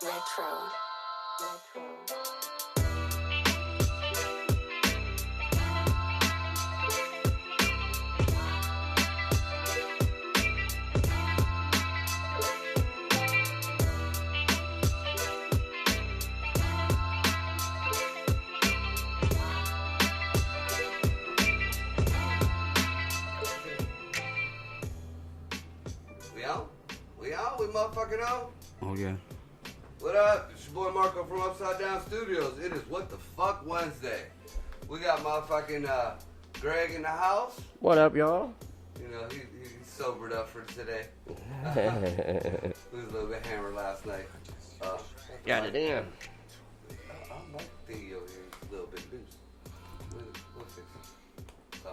Retro. We motherfucking out? Oh, yeah. What up? It's your boy Marco from Upside Down Studios. It is What the Fuck Wednesday. We got motherfucking Greg in the house. What up, y'all? You know, he's sobered up for today. He was a little bit hammered last night. Got it in. I like the thingy over here. It's a little bit loose. We'll fix it.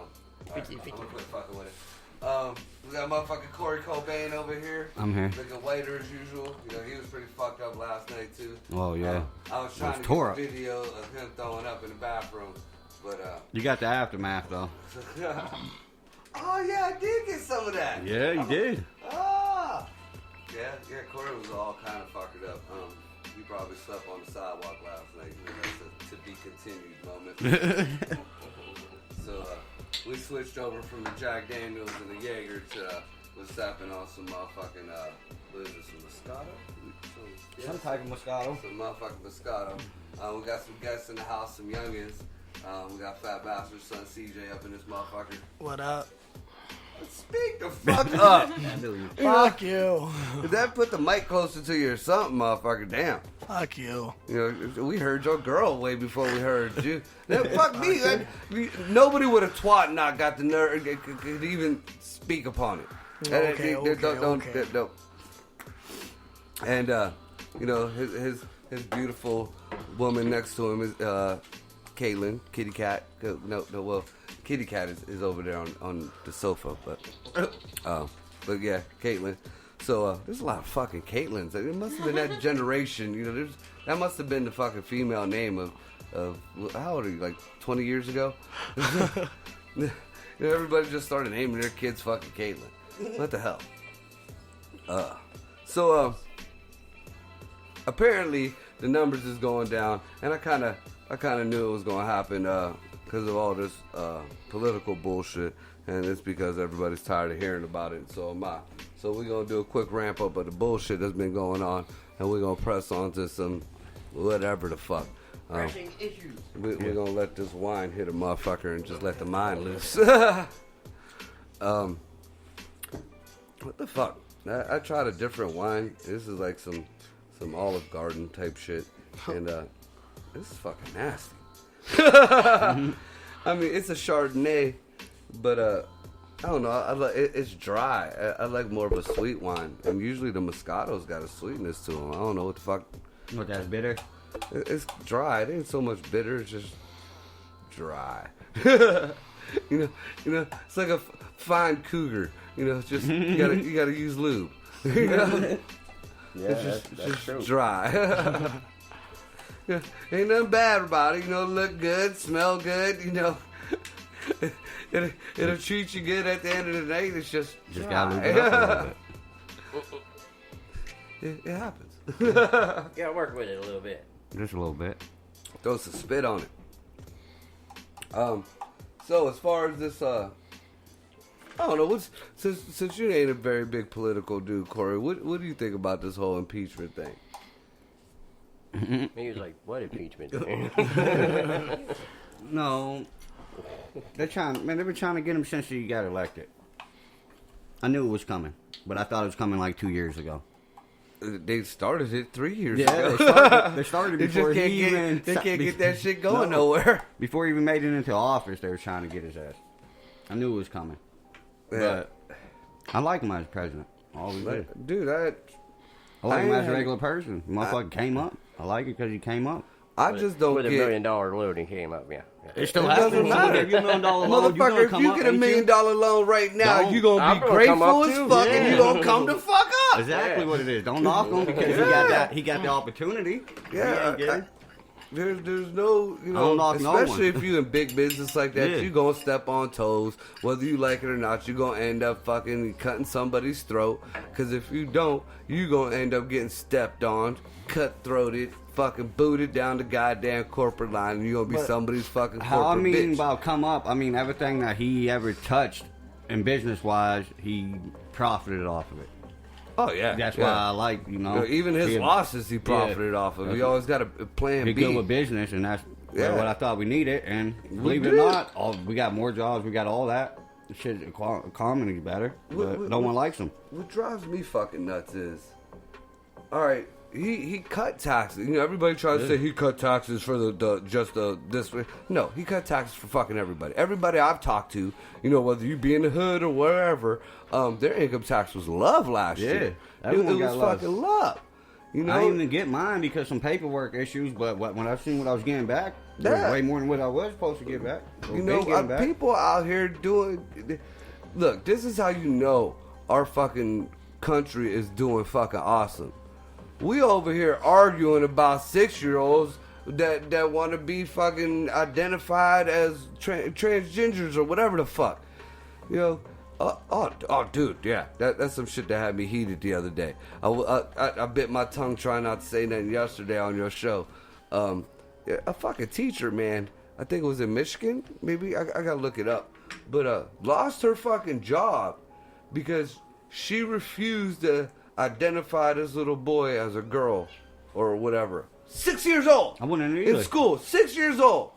Alright, I'm gonna quit fucking with it. We got motherfucking Corey Cobain over here. I'm here. Looking whiter as usual. You know, he was pretty fucked up last night too. Oh, yeah. I was trying to get a video of him throwing up in the bathroom, but You got the aftermath, though. oh yeah, I did get some of that. Yeah, you did. Ah. Yeah, Corey was all kind of fucked up. He probably slept on the sidewalk last night. You know, that's a to be continued moment. So, we switched over from the Jack Daniels and the Jaeger to was sapping on some motherfucking what is it, some Moscato? Some type of Moscato. Some motherfucking Moscato. We got some guests in the house, some youngins. We got Fat Bastard's son CJ up in this motherfucker. What up? Speak the fuck up. Fuck you. Did that put the mic closer to you or something, motherfucker? Damn. Fuck you. You know, we heard your girl way before we heard you. Now, fuck me. Nobody would have twat not got the nerve could even speak upon it. Okay. Don't. And you know, his beautiful woman next to him is Caitlin, Kitty Cat. Well, Kitty Cat is over there on the sofa, but yeah, Caitlin. So there's a lot of fucking Caitlins. It must have been that generation. You know, that must have been the fucking female name of how old are you? Like 20 years ago? You know, everybody just started naming their kids fucking Caitlin. What the hell? So apparently the numbers is going down, and I kind of knew it was going to happen because of all this political bullshit, and it's because everybody's tired of hearing about it, and so am I. So we're going to do a quick ramp up of the bullshit that's been going on, and we're going to press on to some whatever the fuck. Pressing issues. We're going to let this wine hit a motherfucker and just let the mind loose. What the fuck? I tried a different wine. This is like some Olive Garden type shit, and this is fucking nasty. I mean, it's a Chardonnay, but I don't know. It's dry. I like more of a sweet wine, and usually the Moscato's got a sweetness to them. I don't know what the fuck. What, that's bitter? It's dry. It ain't so much bitter. It's just dry. You know, it's like a fine cougar. You know, it's just you gotta use lube. You know? Yeah, it's that's just true. dry. Yeah, ain't nothing bad about it. You know, look good, smell good. You know, it'll treat you good at the end of the day. It's just gotta lube it up a little bit. It happens. Yeah, work with it a little bit. Just a little bit. Throw some spit on it. So as far as this, I don't know. Since you ain't a very big political dude, Corey, what do you think about this whole impeachment thing? He was like, "What impeachment?" No, they've been trying to get him since he got elected. I knew it was coming, but I thought it was coming like 2 years ago. They started it 3 years Yeah, ago. they started before he even... They can't get that shit going nowhere. Before he even made it into office, they were trying to get his ass. I knew it was coming. Yeah. But I like him as president. Always did. Dude, I like him as a regular person. Motherfucker came up. I like it because he came up. I just don't with get... $1 million loan, he came up, yeah. It still doesn't happens. matter. Give you $1 million loan, Motherfucker, if you get $1 million loan right now, you're going to be grateful as fuck, and you're going to come the fuck up. Exactly what it is. Don't knock him because he got the opportunity. Yeah. there's no, you know, Unlock no especially one. if you in big business like that, Yeah. you gonna step on toes, whether you like it or not. You gonna end up fucking cutting somebody's throat. Because if you don't, you gonna end up getting stepped on, cut-throated, fucking booted down the goddamn corporate line, and you gonna be But somebody's fucking How I corporate mean bitch. about come up, I mean everything that he ever touched in business wise, he profited off of it. Oh yeah, That's yeah. why I like, you know. Even his he- losses, he profited off of. He always got a plan He B. good with business, and that's Yeah. what I thought we needed. And believe it did. or not, we got more jobs. We got all that. Shit, economy's better, but no one likes him. What drives me fucking nuts is, all right, he cut taxes. You know, everybody tries to say he cut taxes for this way. No, he cut taxes for fucking everybody. Everybody I've talked to, you know, whether you be in the hood or wherever, their income tax was love last Yeah, year. It everyone was got love. fucking love. You know, I didn't even get mine because some paperwork issues. But when I seen what I was getting back, it was Yeah. way more than what I was supposed to get back. Or you been know, getting back. people out here doing. Look, this is how you know our fucking country is doing fucking awesome. We over here arguing about 6-year-olds that want to be fucking identified as transgenders or whatever the fuck. You know, oh, dude, yeah, that's some shit that had me heated the other day. I bit my tongue trying not to say nothing yesterday on your show. Yeah, a fucking teacher, man. I think it was in Michigan. Maybe I gotta look it up. But lost her fucking job because she refused to identify this little boy as a girl or whatever. 6 years old. I wouldn't in either. school. 6 years old.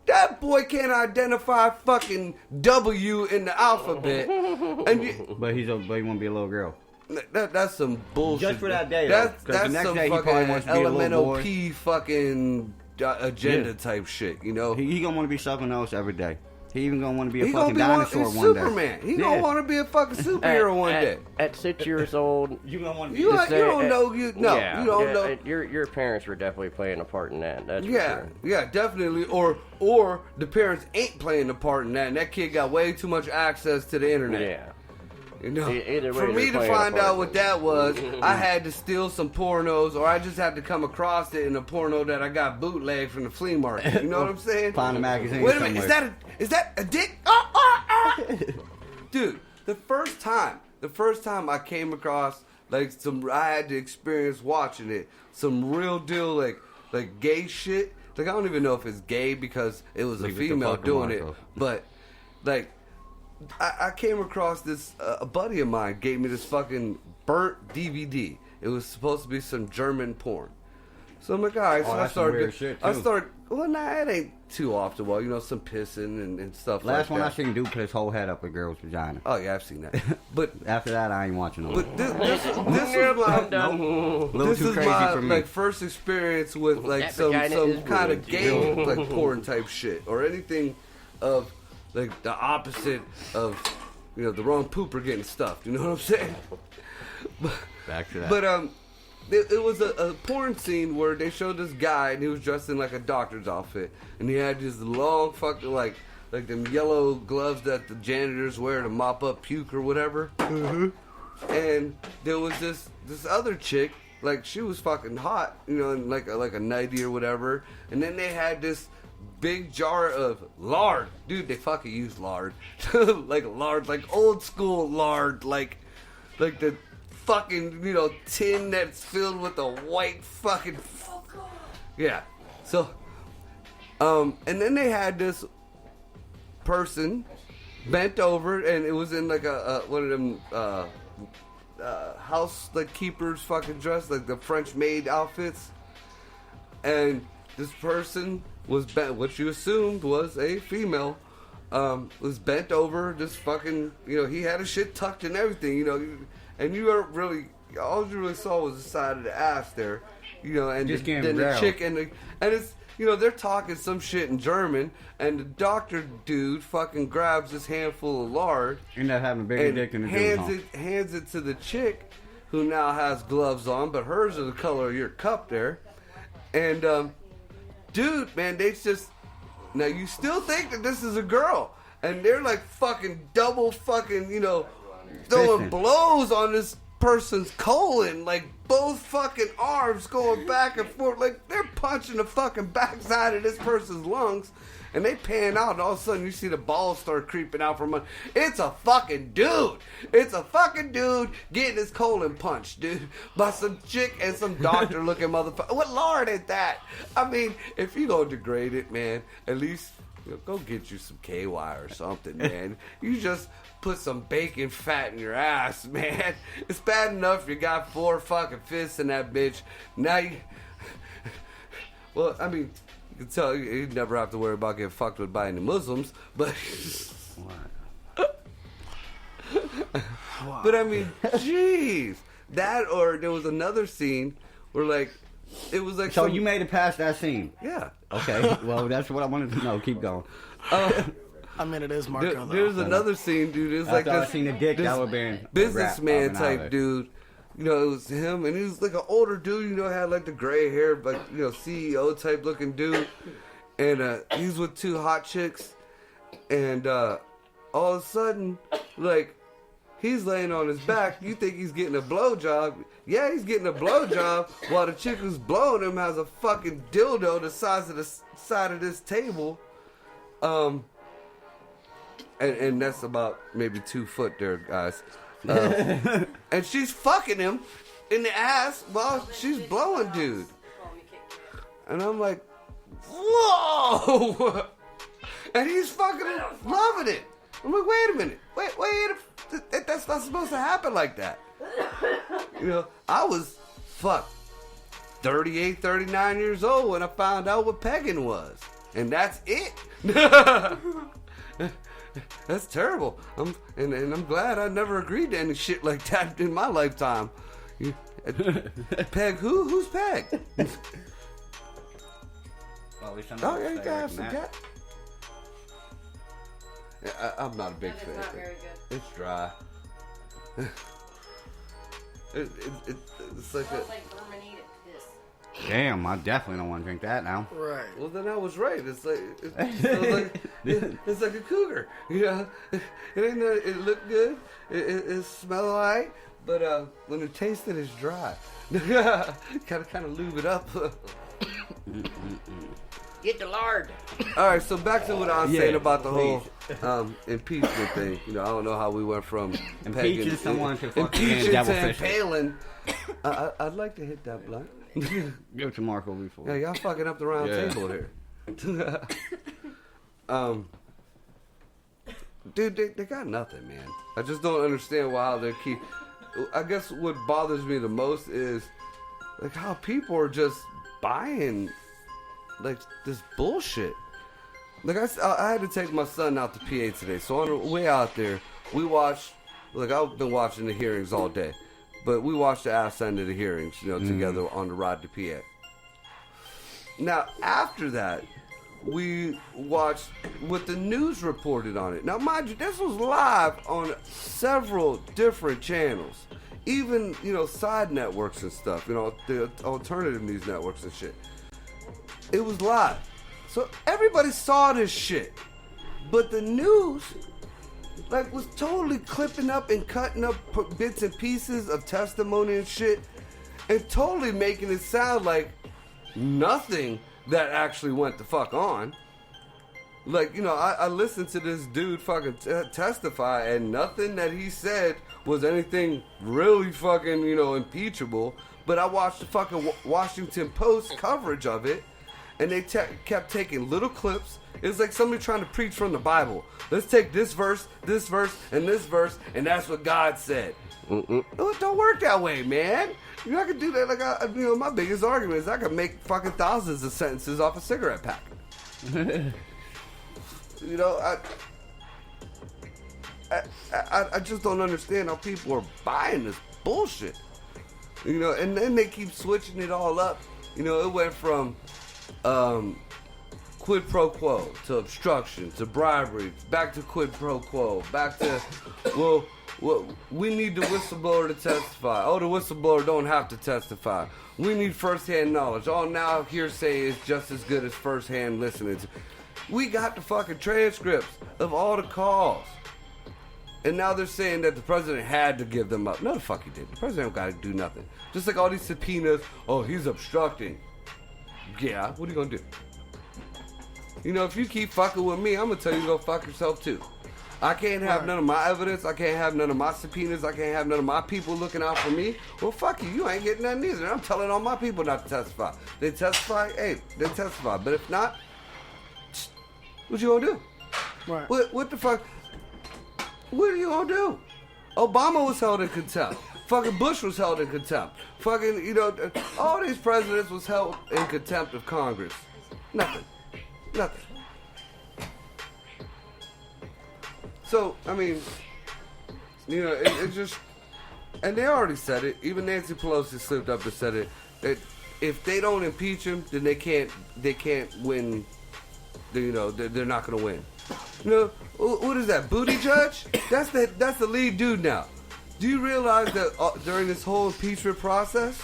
That boy can't identify fucking W in the alphabet. And But he want to be a little girl. that's some bullshit. Just for that day, though, 'cause the That's next some day he probably fucking wants to be a little elemental boy. P fucking agenda Yeah. type shit, you know? He gonna want to be something else every day. He even gonna want to be a He gonna fucking be dinosaur one, one Superman. day. He gonna want to be a fucking superhero one day. At 6 years old, You gonna want to You, be. you don't know. You don't know. Your parents were definitely playing a part in that. That's Yeah, for sure. yeah, definitely. Or the parents ain't playing the part in that, and that kid got way too much access to the internet. Yeah. You know, Either way, for me they're to playing a find part. out what that was, I had to steal some pornos, or I just had to come across it in a porno that I got bootleg from the flea market. You know what I'm saying? Find a magazine Wait a minute, somewhere. is that a dick? Dude, the first time I came across I had to experience watching it, some real deal like gay shit. Like I don't even know if it's gay because it was a Leave it to female fucking doing it, Marco. but like. I came across this, a buddy of mine gave me this fucking burnt DVD. It was supposed to be some German porn. So I'm like, all right. So I that's some started. weird shit, I too. started. Well, nah, it ain't too often. Well, you know, some pissing and stuff Last like one that. I seen dude put his whole head up a girl's vagina. Oh yeah, I've seen that. But After that, I ain't watching no more. this was I'm done. A little this too is crazy my for me. like first experience with like That some vagina is kind of ruined. gay like porn type shit or anything of like the opposite of the wrong pooper getting stuffed. You know what I'm saying? Back to that. But it was a porn scene where they showed this guy and he was dressed in like a doctor's outfit and he had this long fucking like them yellow gloves that the janitors wear to mop up puke or whatever. Mm-hmm. And there was this other chick, like she was fucking hot, in like a nightie or whatever. And then they had this big jar of lard. Dude, they fucking use lard. Like lard, like old school lard, like the fucking, tin that's filled with a white fucking... Yeah. So, and then they had this person bent over, and it was in like one of them house like keepers fucking dress, like the French maid outfits. And this person was bent, what you assumed was a female, was bent over, just fucking, he had his shit tucked and everything, and you weren't really, all you really saw was the side of the ass there, and Just then getting the down. chick, and it's, they're talking some shit in German, and the doctor dude fucking grabs this handful of lard, End up having a bigger and dick than the dude. hands it to the chick, who now has gloves on, but hers are the color of your cup there, and dude, man, they just... Now, you still think that this is a girl. And they're like fucking double fucking, throwing Fisting. blows on this person's colon. Like, both fucking arms going back and forth like they're punching the fucking backside of this person's lungs. And they pan out, and all of a sudden you see the balls start creeping out from under. It's a fucking dude. It's a fucking dude getting his colon punched, dude, by some chick and some doctor-looking motherfucker. What Lord is that? I mean, if you gonna degrade it, man, at least go get you some KY or something, man. You just put some bacon fat in your ass, man. It's bad enough you got 4 fucking fists in that bitch. Now you... Well, I mean... You can tell you never have to worry about getting fucked with by any Muslims, but but I mean, jeez, that or there was another scene where like it was like so you made it past that scene. Yeah. Okay. Well, that's what I wanted to know. Keep going. I mean, it is Marco, though. There's another scene, dude. It's like I seen a dick that would be businessman type dude. You know, it was him, and he was like an older dude, you know, had like the gray hair, but, you know, CEO type looking dude. And he's with 2 hot chicks. And all of a sudden, like, he's laying on his back. You think he's getting a blowjob. Yeah, he's getting a blowjob while the chick who's blowing him has a fucking dildo the size of the side of this table. And that's about maybe 2 foot there, guys. And she's fucking him in the ass while she's blowing dude. And I'm like, whoa! And he's fucking loving it. I'm like, wait a minute. Wait, that's not supposed to happen like that. You know, I was, 38, 39 years old when I found out what pegging was. And that's it. That's terrible. I'm glad I never agreed to any shit like that in my lifetime. Peg who? Who's Peg? Well, Oh, yeah, you gotta have some cat. Yeah, I'm not a big fan. It's not very good. It's dry. It's like Smells a... like Bermuda piss. Damn, I definitely don't want to drink that now. Right. Well, then I was right. It's like it's like a cougar. You know, it ain't. It looked good. It smelled alright, but when it tasted, it's dry. Gotta kind of lube it up. Get the lard. All right, so back to what I was saying about the please. whole impeachment thing. You know, I don't know how we went from Impeaching someone to fucking impeaching devil to fishing. impaling. I'd like to hit that blunt. Give it to Marco before. Yeah, y'all fucking up the round table here. Dude, they got nothing, man. I just don't understand why they keep... I guess what bothers me the most is like how people are just buying like this bullshit. Like I had to take my son out to PA today, so on the way out there, we watched. Like I've been watching the hearings all day, but we watched the ass end of the hearings, you know, together on the ride to PA. Now after that, we watched what the news reported on it. Now mind you, this was live on several different channels, even side networks and stuff. You know, the alternative news networks and shit. It was live. So everybody saw this shit. But the news, was totally clipping up and cutting up bits and pieces of testimony and shit. And totally making it sound like nothing that actually went the fuck on. I listened to this dude fucking testify, and nothing that he said was anything really fucking, impeachable. But I watched the fucking Washington Post coverage of it. And they kept taking little clips. It was like somebody trying to preach from the Bible. Let's take this verse, and this verse, and that's what God said. It don't work that way, man. You're not gonna do that. My biggest argument is I could make fucking thousands of sentences off a cigarette pack. I just don't understand how people are buying this bullshit. And then they keep switching it all up. It went from quid pro quo to obstruction to bribery, back to quid pro quo, back to well, we need the whistleblower to testify. Oh, the whistleblower don't have to testify. We need first-hand knowledge. Oh, now hearsay is just as good as first-hand listening. We got the fucking transcripts of all the calls. And now they're saying that the president had to give them up. No, the fuck he did. The president don't got to do nothing. Just like all these subpoenas. Oh, he's obstructing. Yeah, what are you gonna do? You know, if you keep fucking with me, I'm gonna tell you to go fuck yourself too. I can't have none of my evidence. I can't have none of my subpoenas. I can't have none of my people looking out for me. Well, fuck you. You ain't getting nothing either. I'm telling all my people not to testify. They testify, hey, they testify. But if not, what you gonna do? Right. What the fuck? What are you gonna do? Obama was held in contempt. Fucking Bush was held in contempt. Fucking, you know, all these presidents was held in contempt of Congress. Nothing. So, I mean, you know, it just, and they already said it. Even Nancy Pelosi slipped up and said it. That if they don't impeach him, then they can't win. You know, they're not gonna win. You know, what is that? Booty judge? That's the lead dude now. Do you realize that during this whole impeachment process,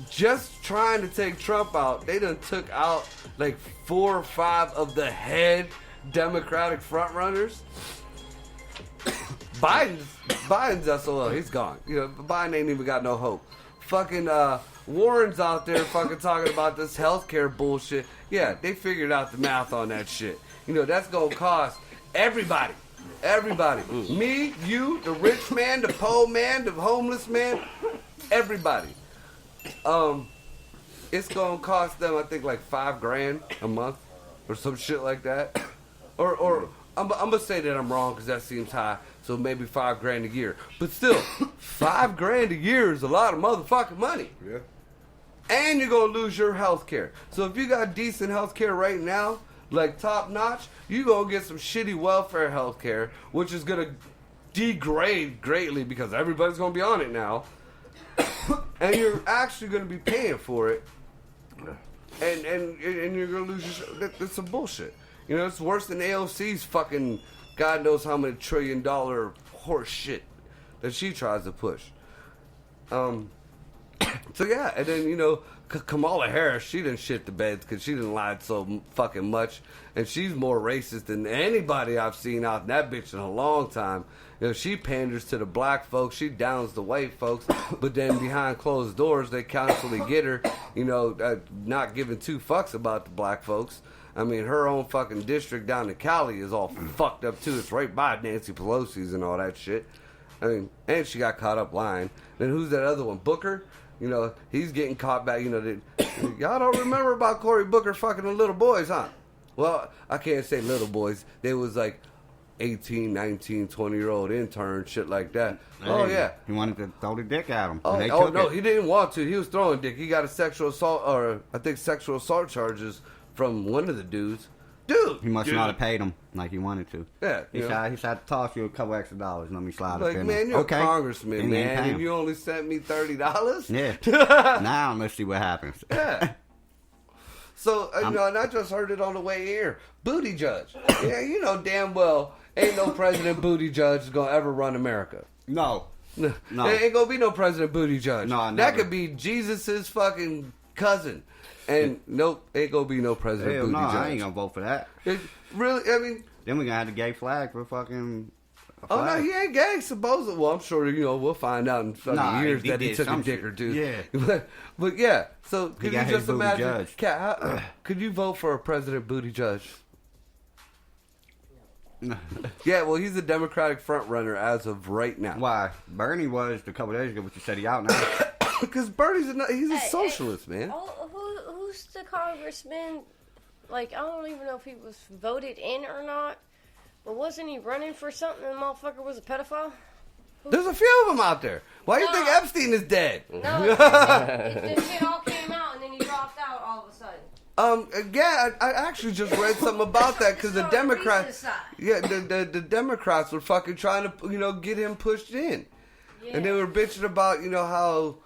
just trying to take Trump out, they done took out like 4 or 5 of the head Democratic frontrunners. Biden's SOL, he's gone. You know, Biden ain't even got no hope. Fucking Warren's out there fucking talking about this healthcare bullshit. Yeah, they figured out the math on that shit. You know, that's gonna cost everybody. Me, you, the rich man, the poor man, the homeless man, everybody. It's gonna cost them, I think, like $5,000 a month or some shit like that. Or I'm gonna say that I'm wrong because that seems high. So maybe $5,000 a year. But still, $5,000 a year is a lot of motherfucking money. Yeah. And you're gonna lose your health care. So if you got decent health care right now, like top notch, you gonna get some shitty welfare health care, which is gonna degrade greatly because everybody's gonna be on it now. And you're actually gonna be paying for it. And you're gonna lose your that's some bullshit. You know, it's worse than AOC's fucking God knows how many $1 trillion horse shit that she tries to push. So yeah, and then, you know, Kamala Harris, she didn't shit the bed because she didn't lie so fucking much, and she's more racist than anybody I've seen out in that bitch in a long time. You know, she panders to the black folks, she downs the white folks, but then behind closed doors, they constantly get her, you know, not giving 2 fucks about the black folks. I mean, her own fucking district down in Cali is all fucked up too. It's right by Nancy Pelosi's and all that shit. I mean, and she got caught up lying. Then who's that other one? Booker? You know, he's getting caught back. You know, y'all don't remember about Cory Booker fucking the little boys, huh? Well, I can't say little boys. They was like 18, 19, 20-year-old interns, shit like that. Hey, oh, yeah. He wanted to throw the dick at him. Oh, no, he didn't want to. He was throwing dick. He got a sexual assault, or I think sexual assault charges from one of the dudes. Dude! He must not have paid him like he wanted to. Yeah. He said to toss you a couple extra dollars and let me slide like, up in man, you're okay. a congressman, man, and you only sent me $30? Yeah. Now let's see what happens. Yeah. So, you know, and I just heard it on the way here. Booty judge. Yeah, you know damn well ain't no president booty judge is going to ever run America. No. There ain't going to be no president booty judge. No, never. That could be Jesus's fucking cousin. And nope, ain't gonna be no president booty judge. I ain't gonna vote for that. Really, I mean... Then we gonna have the gay flag for fucking... Oh, no, he ain't gay, supposedly. Well, I'm sure, you know, we'll find out in fucking years that he took a dick or two. Yeah. But yeah, so could you just imagine... Judge. Kat, could you vote for a president booty judge? Yeah, well, he's a Democratic front runner as of right now. Why? Bernie was a couple days ago, but you said he out now. Because Bernie's a socialist, man. Who's the congressman? Like, I don't even know if he was voted in or not. But wasn't he running for something and the motherfucker was a pedophile? There's a few of them out there. Why do you think Epstein is dead? No, this shit all came out and then he dropped out all of a sudden. Yeah, I actually just read something about that because the Democrats, the Democrats were fucking trying to, you know, get him pushed in, and they were bitching about, you know, how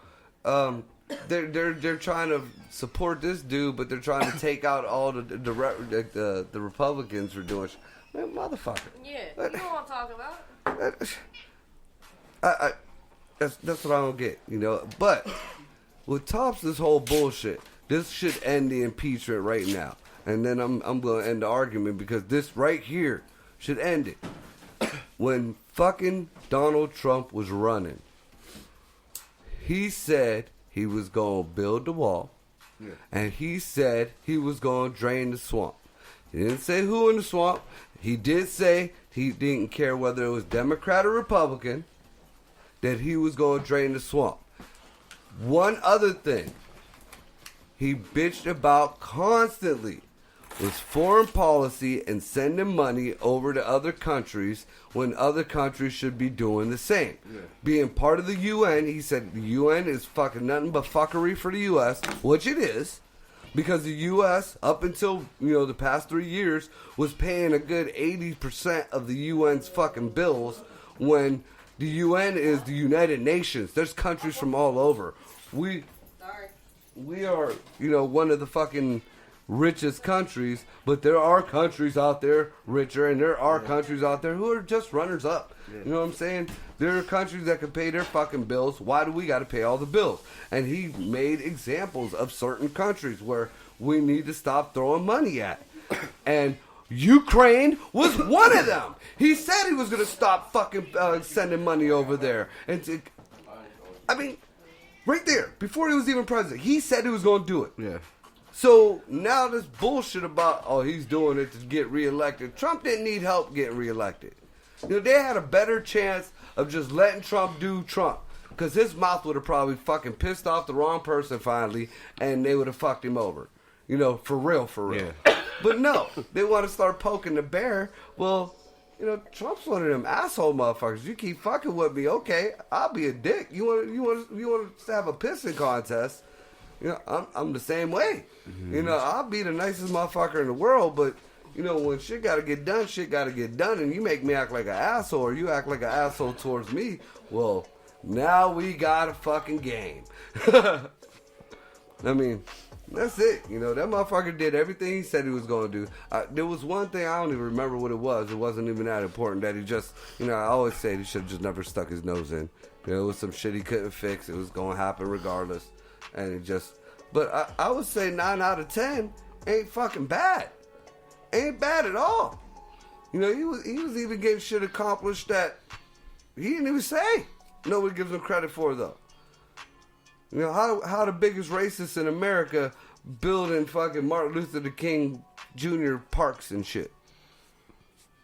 they're trying to support this dude, but they're trying to take out all the Republicans for doing shit. Man, motherfucker. Yeah, you know what I'm talking about. That's what I don't get, you know. But what tops this whole bullshit, this should end the impeachment right now. And then I'm going to end the argument because this right here should end it. When fucking Donald Trump was running, he said he was going to build the wall, and he said he was going to drain the swamp. He didn't say who in the swamp. He did say he didn't care whether it was Democrat or Republican, that he was going to drain the swamp. One other thing he bitched about constantly was foreign policy and sending money over to other countries when other countries should be doing the same. Yeah. Being part of the UN, he said the UN is fucking nothing but fuckery for the US, which it is, because the US, up until, the past 3 years, was paying a good 80% of the UN's fucking bills when the UN is the United Nations. There's countries from all over. We are, one of the fucking richest countries, but there are countries out there richer, and there are countries out there who are just runners up. Yeah. You know what I'm saying? There are countries that can pay their fucking bills. Why do we got to pay all the bills? And he made examples of certain countries where we need to stop throwing money at. And Ukraine was one of them. He said he was going to stop fucking sending money over there. And right there, before he was even president, he said he was going to do it. Yeah. So now this bullshit about, he's doing it to get reelected. Trump didn't need help getting reelected. They had a better chance of just letting Trump do Trump. Because his mouth would have probably fucking pissed off the wrong person finally, and they would have fucked him over. For real. Yeah. But no, they want to start poking the bear. Well, Trump's one of them asshole motherfuckers. You keep fucking with me, okay, I'll be a dick. You want to have a pissing contest? I'm the same way. Mm-hmm. I'll be the nicest motherfucker in the world, but, when shit gotta get done, and you make me act like an asshole, or you act like an asshole towards me, well, now we got a fucking game. I mean, that's it. That motherfucker did everything he said he was going to do. There was one thing, I don't even remember what it was. It wasn't even that important, that he just, I always say he should have just never stuck his nose in. It was some shit he couldn't fix. It was going to happen regardless. And it just, but I would say 9 out of 10 ain't fucking bad. Ain't bad at all. He was even getting shit accomplished that he didn't even say. Nobody gives him credit for, though. How the biggest racists in America building fucking Martin Luther King Jr. parks and shit.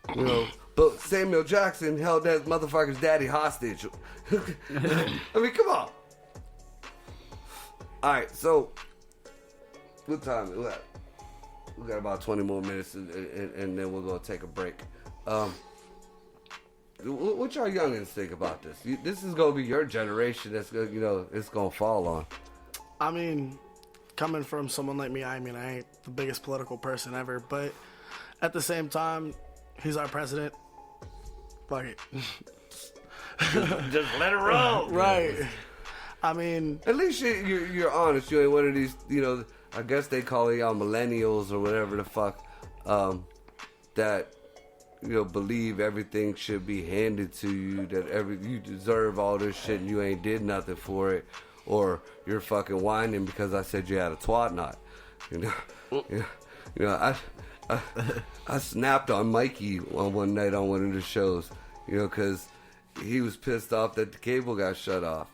But Samuel Jackson held that motherfucker's daddy hostage. I mean, come on. Alright, so what time? We got about 20 more minutes, and then we're going to take a break. What y'all youngins think about this? This is going to be your generation that's, it's going to fall on. I mean, coming from someone like me, I ain't the biggest political person ever, but at the same time, he's our president. Fuck it. Just let it roll. Right. I mean, at least you're honest. You ain't one of these, I guess they call y'all millennials or whatever the fuck, that, believe everything should be handed to you, that you deserve all this shit and you ain't did nothing for it, or you're fucking whining because I said you had a twat knot. I snapped on Mikey one night on one of the shows, because he was pissed off that the cable got shut off.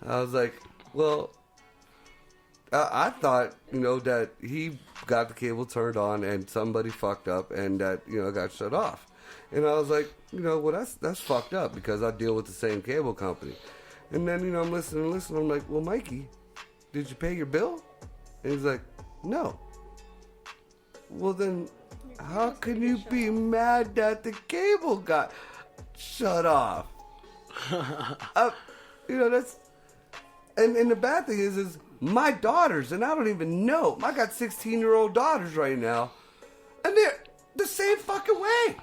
I was like, well, I thought, that he got the cable turned on and somebody fucked up and that, got shut off. And I was like, well, that's fucked up because I deal with the same cable company. And then, I'm listening. I'm like, well, Mikey, did you pay your bill? And he's like, no. Well, then how can you be mad that the cable got shut off? That's... And the bad thing is my daughters, and I don't even know. I got 16-year-old daughters right now, and they're the same fucking way.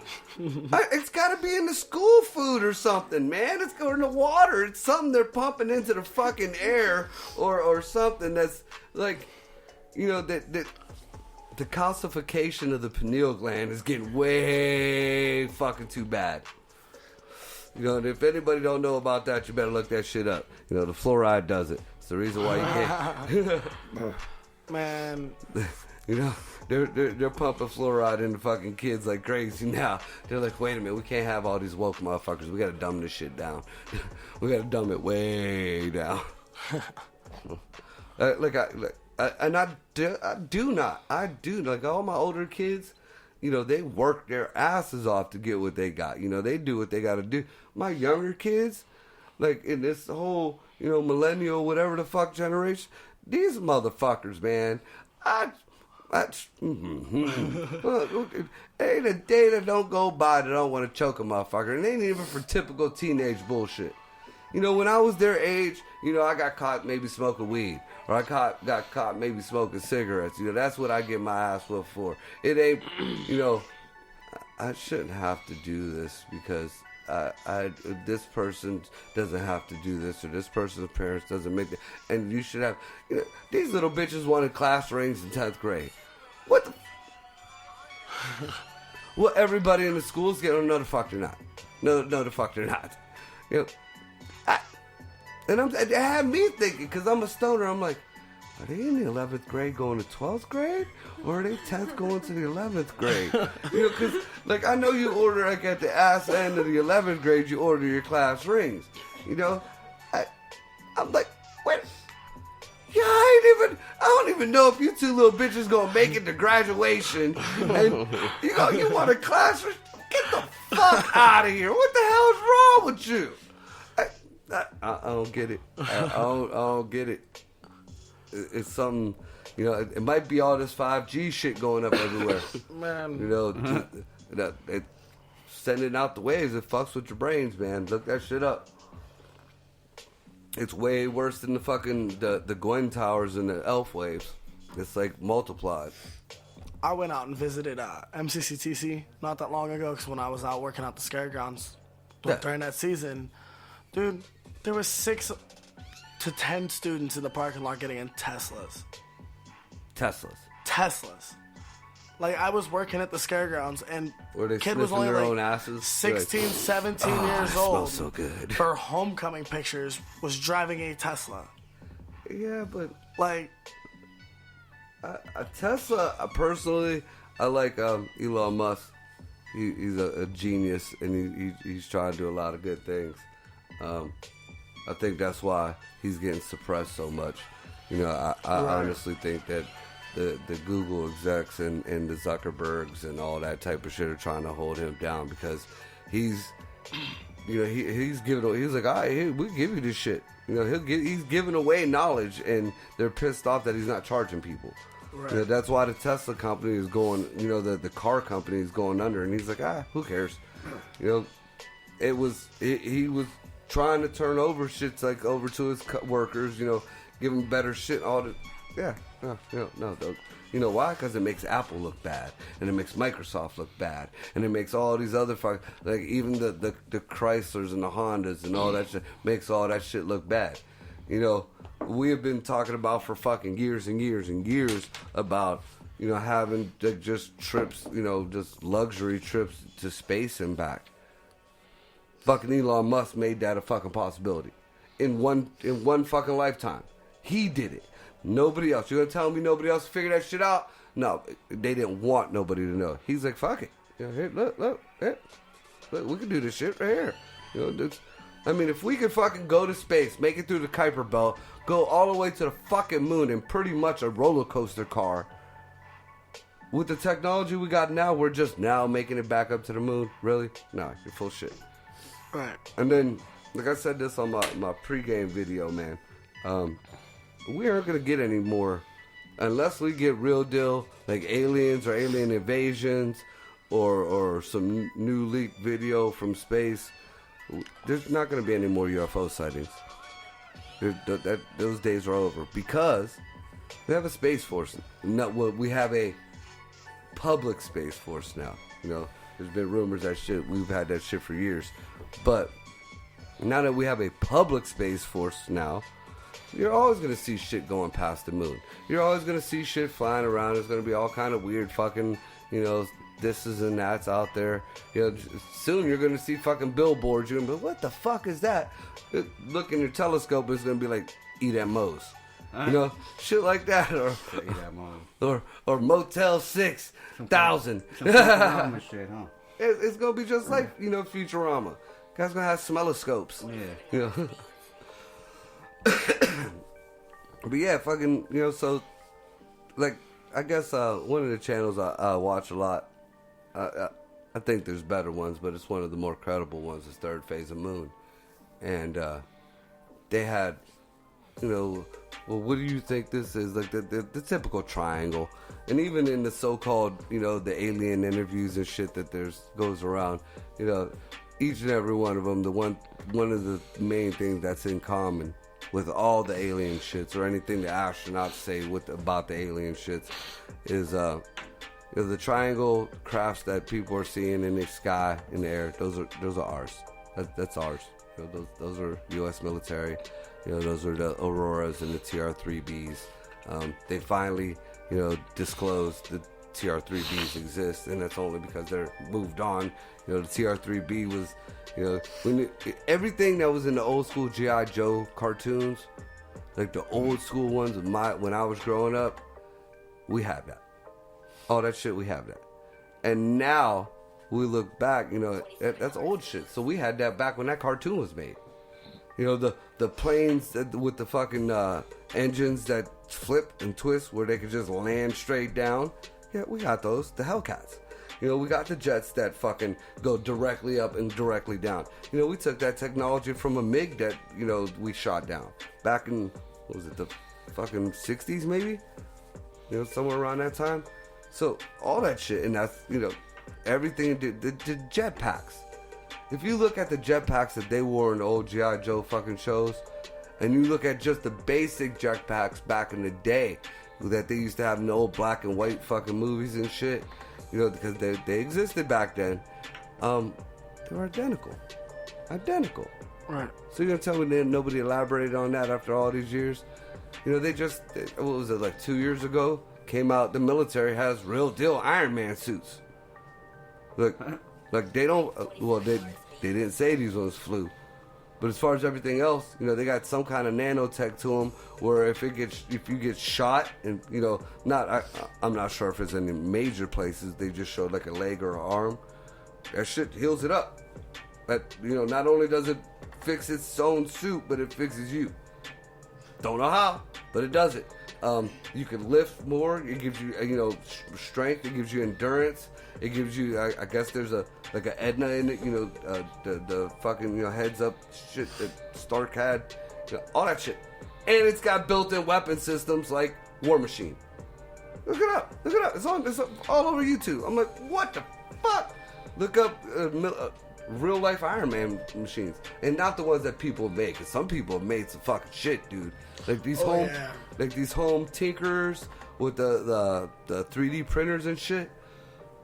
It's got to be in the school food or something, man. It's going in the water. It's something they're pumping into the fucking air or something that's like, that the calcification of the pineal gland is getting way fucking too bad. And if anybody don't know about that, you better look that shit up. The fluoride does it. It's the reason why you can't. Man. You know, they're pumping fluoride into fucking kids like crazy now. They're like, wait a minute, we can't have all these woke motherfuckers. We gotta dumb this shit down. We gotta dumb it way down. I do. Like all my older kids, you know, they work their asses off to get what they got. You know, they do what they gotta do. My younger kids, like in this whole, you know, millennial, whatever the fuck generation, these motherfuckers, man, ain't a day that don't go by that I don't want to choke a motherfucker. And it ain't even for typical teenage bullshit. You know, when I was their age, you know, I got caught maybe smoking weed. Or I got caught maybe smoking cigarettes. You know, that's what I get my ass whooped for. It ain't, you know, I shouldn't have to do this because this person doesn't have to do this, or this person's parents doesn't make it. And you should have, you know, these little bitches wanted class rings in 10th grade. What the? Well, everybody in the schools getting, no, the fuck they're not. No, the fuck they're not. You know, it had me thinking, because I'm a stoner, I'm like, are they in the 11th grade going to 12th grade? Or are they 10th going to the 11th grade? You know, because, like, I know you order, like, at the ass end of the 11th grade, you order your class rings. You know? I'm like, wait. Yeah, I don't even know if you two little bitches gonna make it to graduation. And, you want a class ring? Get the fuck out of here. What the hell is wrong with you? I don't get it. I don't get it. It's something, you know, it might be all this 5G shit going up everywhere. Man. You know, sending out the waves, it fucks with your brains, man. Look that shit up. It's way worse than the fucking, the Gwen Towers and the Elf waves. It's like multiplied. I went out and visited MCCTC not that long ago, because when I was out working at the Scaregrounds during that season, dude, there was 6 to 10 students in the parking lot getting in Teslas. Like, I was working at the Scaregrounds, and kid was only their like own asses? 16, Like, 17 years that old. smells so good. For homecoming pictures, was driving a Tesla. Yeah, but Like, a Tesla, personally, I like Elon Musk. He's a genius, and he's trying to do a lot of good things. I think that's why he's getting suppressed so much. You know, I honestly think that the Google execs and the Zuckerbergs and all that type of shit are trying to hold him down, because he's, you know, he's like, all right, here, we give you this shit. You know, he's giving away knowledge, and they're pissed off that he's not charging people. Right. You know, that's why the Tesla company is going, you know, the car company is going under, and he's like, who cares? You know, he was trying to turn over shit like over to his workers, you know, give them better shit. All the, no. You know why? Because it makes Apple look bad, and it makes Microsoft look bad, and it makes all these other like even the Chryslers and the Hondas and all that shit makes all that shit look bad. You know, we have been talking about for fucking years and years and years about, you know, having just trips, you know, just luxury trips to space and back. Fucking Elon Musk made that a fucking possibility in one fucking lifetime. He did it. Nobody else. You're gonna tell me nobody else figured that shit out? No, they didn't want nobody to know. He's like, fuck it. You know, here, look, we can do this shit right here. You know, I mean, if we could fucking go to space, make it through the Kuiper Belt, go all the way to the fucking moon in pretty much a roller coaster car. With the technology we got now, we're just now making it back up to the moon. Really? No, you're full shit. right. And then, like I said this on my pregame video, man. We aren't going to get any more unless we get real deal, like aliens or alien invasions or some new leaked video from space. There's not going to be any more UFO sightings. Those days are over, because we have a space force. We have a public space force now. You know, there's been rumors that shit. We've had that shit for years. But now that we have a public space force now, you're always going to see shit going past the moon. You're always going to see shit flying around. There's going to be all kind of weird fucking, you know, thises and that's out there. You know, soon you're going to see fucking billboards. You're going to be like, what the fuck is that? Look in your telescope, it's going to be like, eat at Moe's. You know, shit like that, Say that, Mom. or Motel 6,000. Futurama shit, huh? It's gonna be just like, you know, Futurama. Guys gonna have smelloscopes. Yeah. You know. But yeah, fucking, you know, so like I guess one of the channels I watch a lot. I think there's better ones, but it's one of the more credible ones. Is Third Phase of Moon, and they had, you know, well, what do you think this is? Like the typical triangle, and even in the so-called, you know, the alien interviews and shit that goes around, you know, each and every one of them, one of the main things that's in common with all the alien shits or anything the astronauts say about the alien shits is you know, the triangle crafts that people are seeing in the sky, in the air. Those are ours. That's ours. You know, those are U.S. military. You know, those are the Auroras and the TR-3Bs. They finally, you know, disclosed the TR-3Bs exist, and that's only because they're moved on. You know, the TR-3B was, you know, everything that was in the old school G.I. Joe cartoons, like the old school ones of when I was growing up, we had that. All that shit, we have that. And now we look back, you know, that's old shit. So we had that back when that cartoon was made. You know, the planes with the fucking engines that flip and twist where they could just land straight down. Yeah, we got those. The Hellcats. You know, we got the jets that fucking go directly up and directly down. You know, we took that technology from a MiG that, you know, we shot down. Back in, what was it, the fucking 60s maybe? You know, somewhere around that time. So, all that shit, and that's, you know, everything, the jetpacks. If you look at the jetpacks that they wore in the old G.I. Joe fucking shows, and you look at just the basic jetpacks back in the day that they used to have in the old black and white fucking movies and shit, you know, because they existed back then, they were identical. Identical. Right. So you're going to tell me that nobody elaborated on that after all these years? You know, what was it, like 2 years ago? Came out, the military has real deal Iron Man suits. Look, like they don't, they didn't say these ones flew. But as far as everything else, you know, they got some kind of nanotech to them where if you get shot and, you know, I'm not sure if it's in major places, they just showed like a leg or an arm. That shit heals it up. But, you know, not only does it fix its own suit, but it fixes you. Don't know how, but it does it. You can lift more. It gives you, you know, strength. It gives you endurance. It gives you, I guess there's an Edna in it, you know, the fucking, you know, heads up shit that Stark had, you know, all that shit. And it's got built-in weapon systems like War Machine. Look it up. It's all over YouTube. I'm like, what the fuck? Look up real life Iron Man machines, and not the ones that people make. Cause some people have made some fucking shit, dude. Like these home tinkerers with the 3D printers and shit.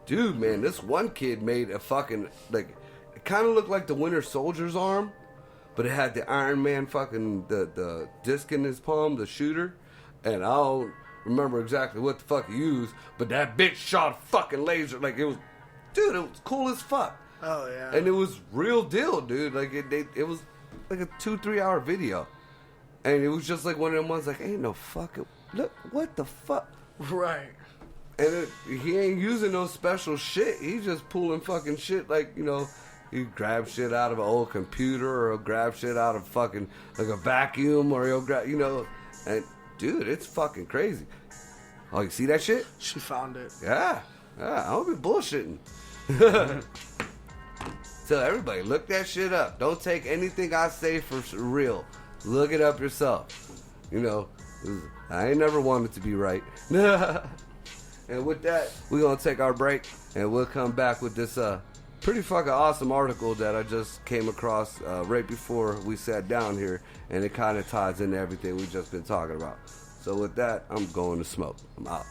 Dude, man, this one kid made a fucking, like, it kind of looked like the Winter Soldier's arm, but it had the Iron Man fucking the disc in his palm, the shooter, and I don't remember exactly what the fuck he used, but that bitch shot a fucking laser. Like, it was cool as fuck. Oh, yeah. And it was real deal, dude. Like, it was like a 2-3 hour video. And it was just like one of them ones like, ain't no fucking, look, what the fuck? Right. And he ain't using no special shit. He's just pulling fucking shit like, you know, he grab shit out of an old computer or he'll grab shit out of fucking, like a vacuum or he'll grab, you know. And, dude, it's fucking crazy. Oh, you see that shit? She found it. Yeah, I don't be bullshitting. Tell everybody, look that shit up. Don't take anything I say for real. Look it up yourself. You know, I ain't never wanted to be right. And with that, we're going to take our break, and we'll come back with this pretty fucking awesome article that I just came across right before we sat down here, and it kind of ties into everything we've just been talking about. So with that, I'm going to smoke. I'm out.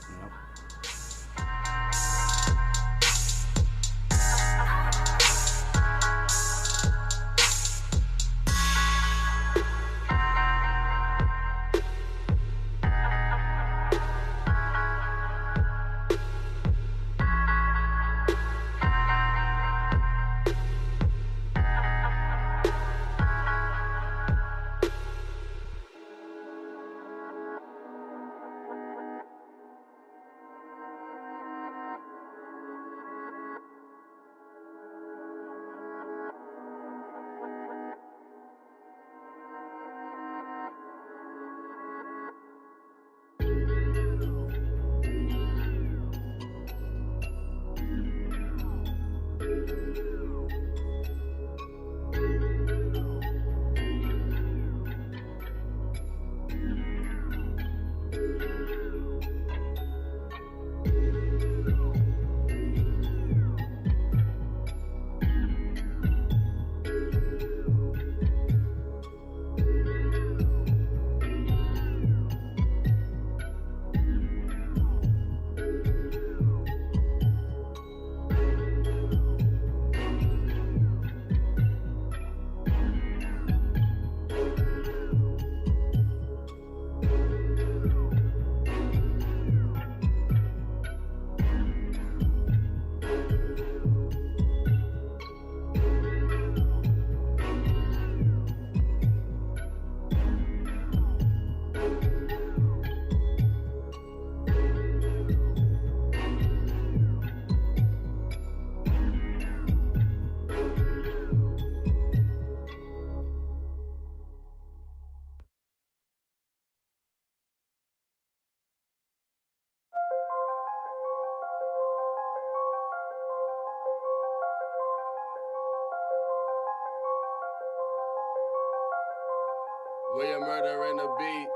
Where you murdering the beat.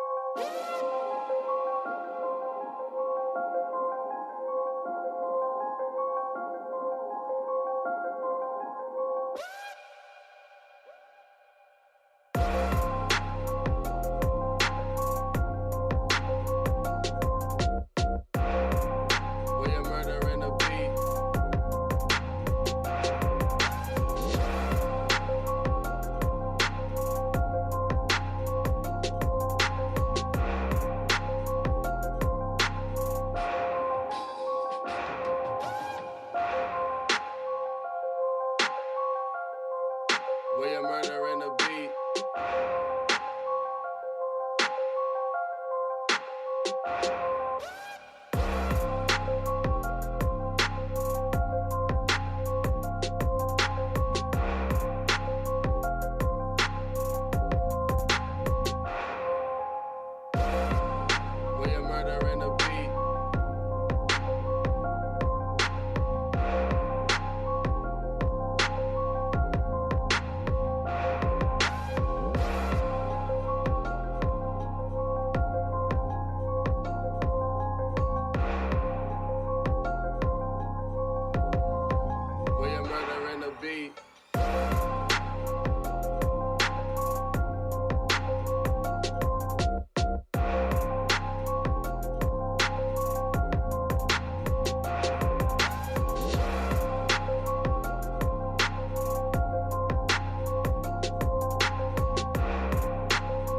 Where you murdering the beat. Where you murdering the beat. Where you murdering the beat. Where you murdering the beat.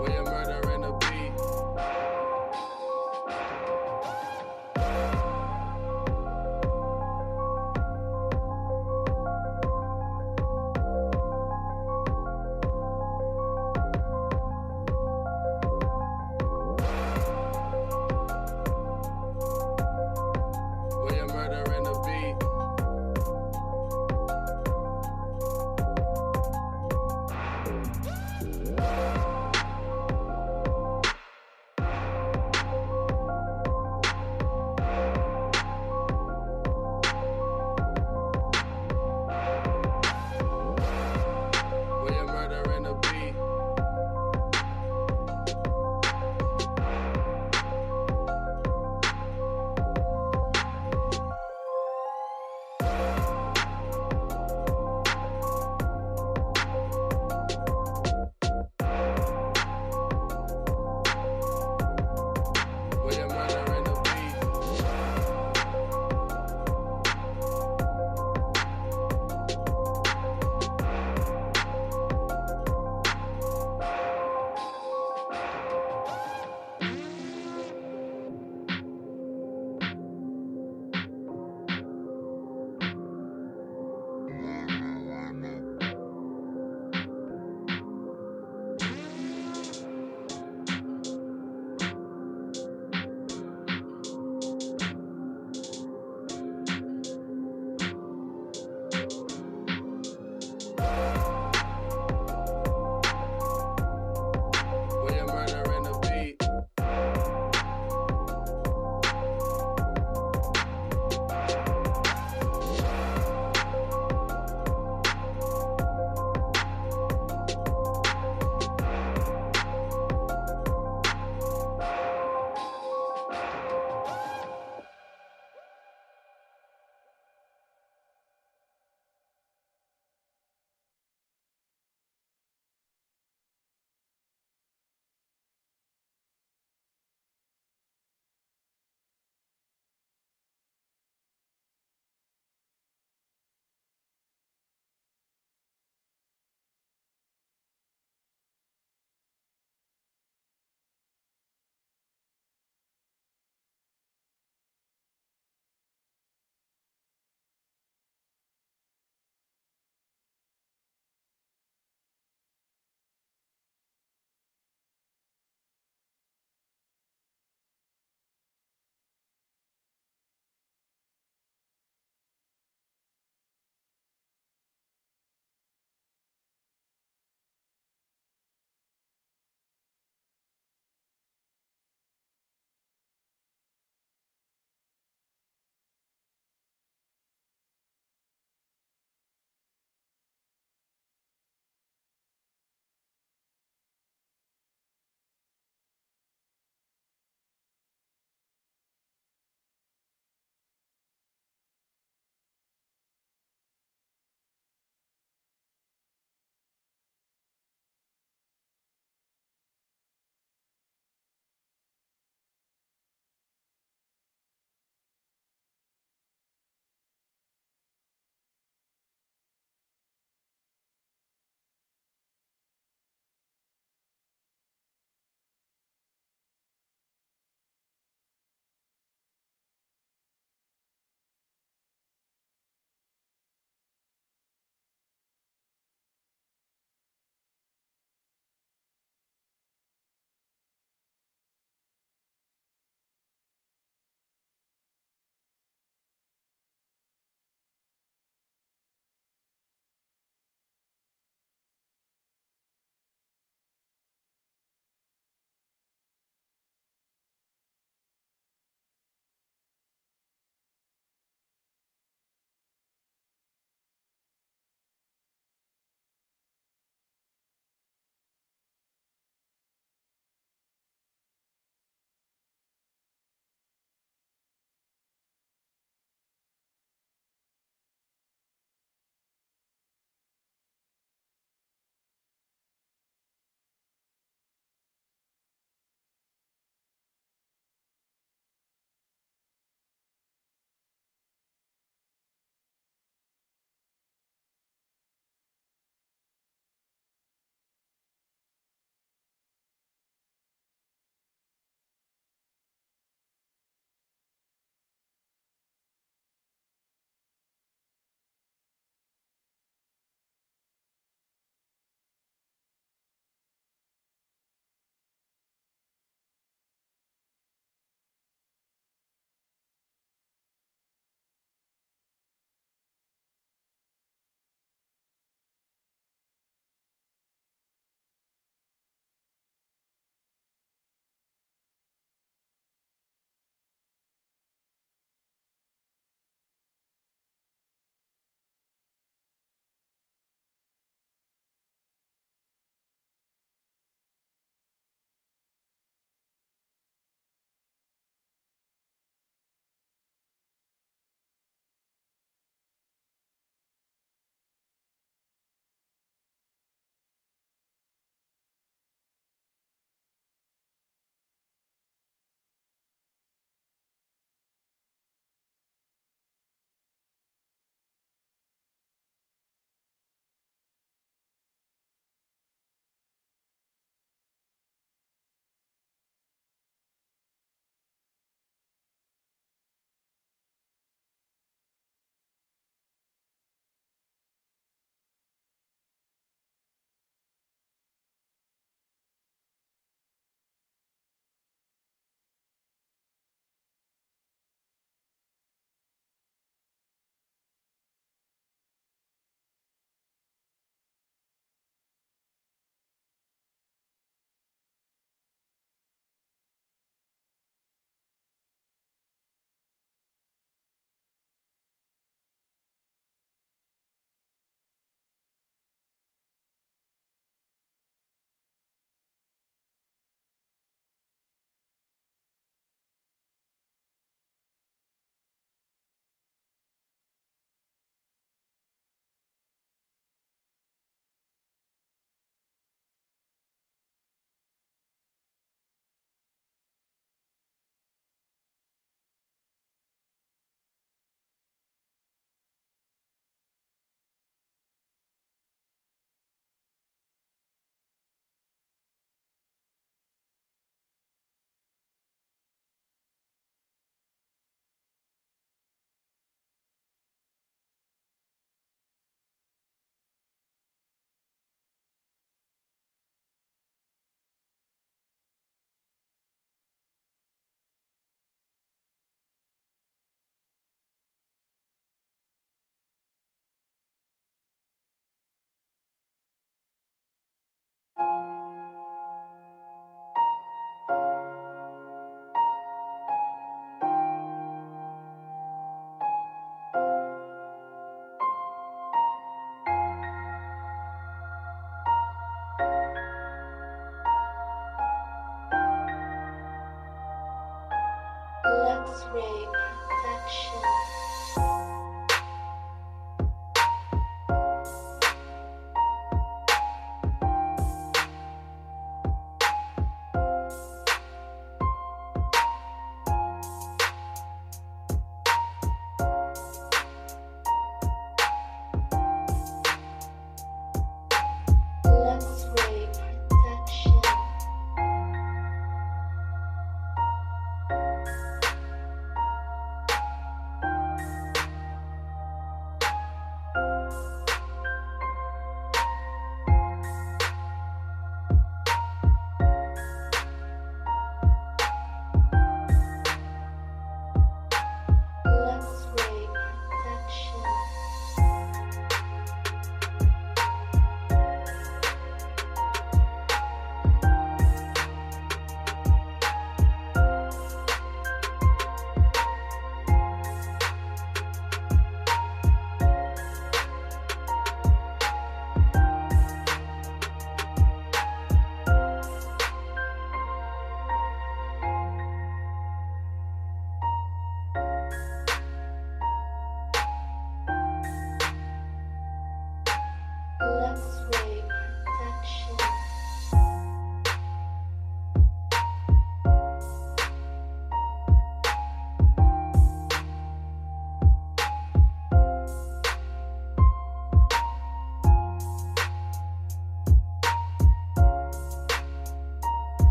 Where you murdering the beat.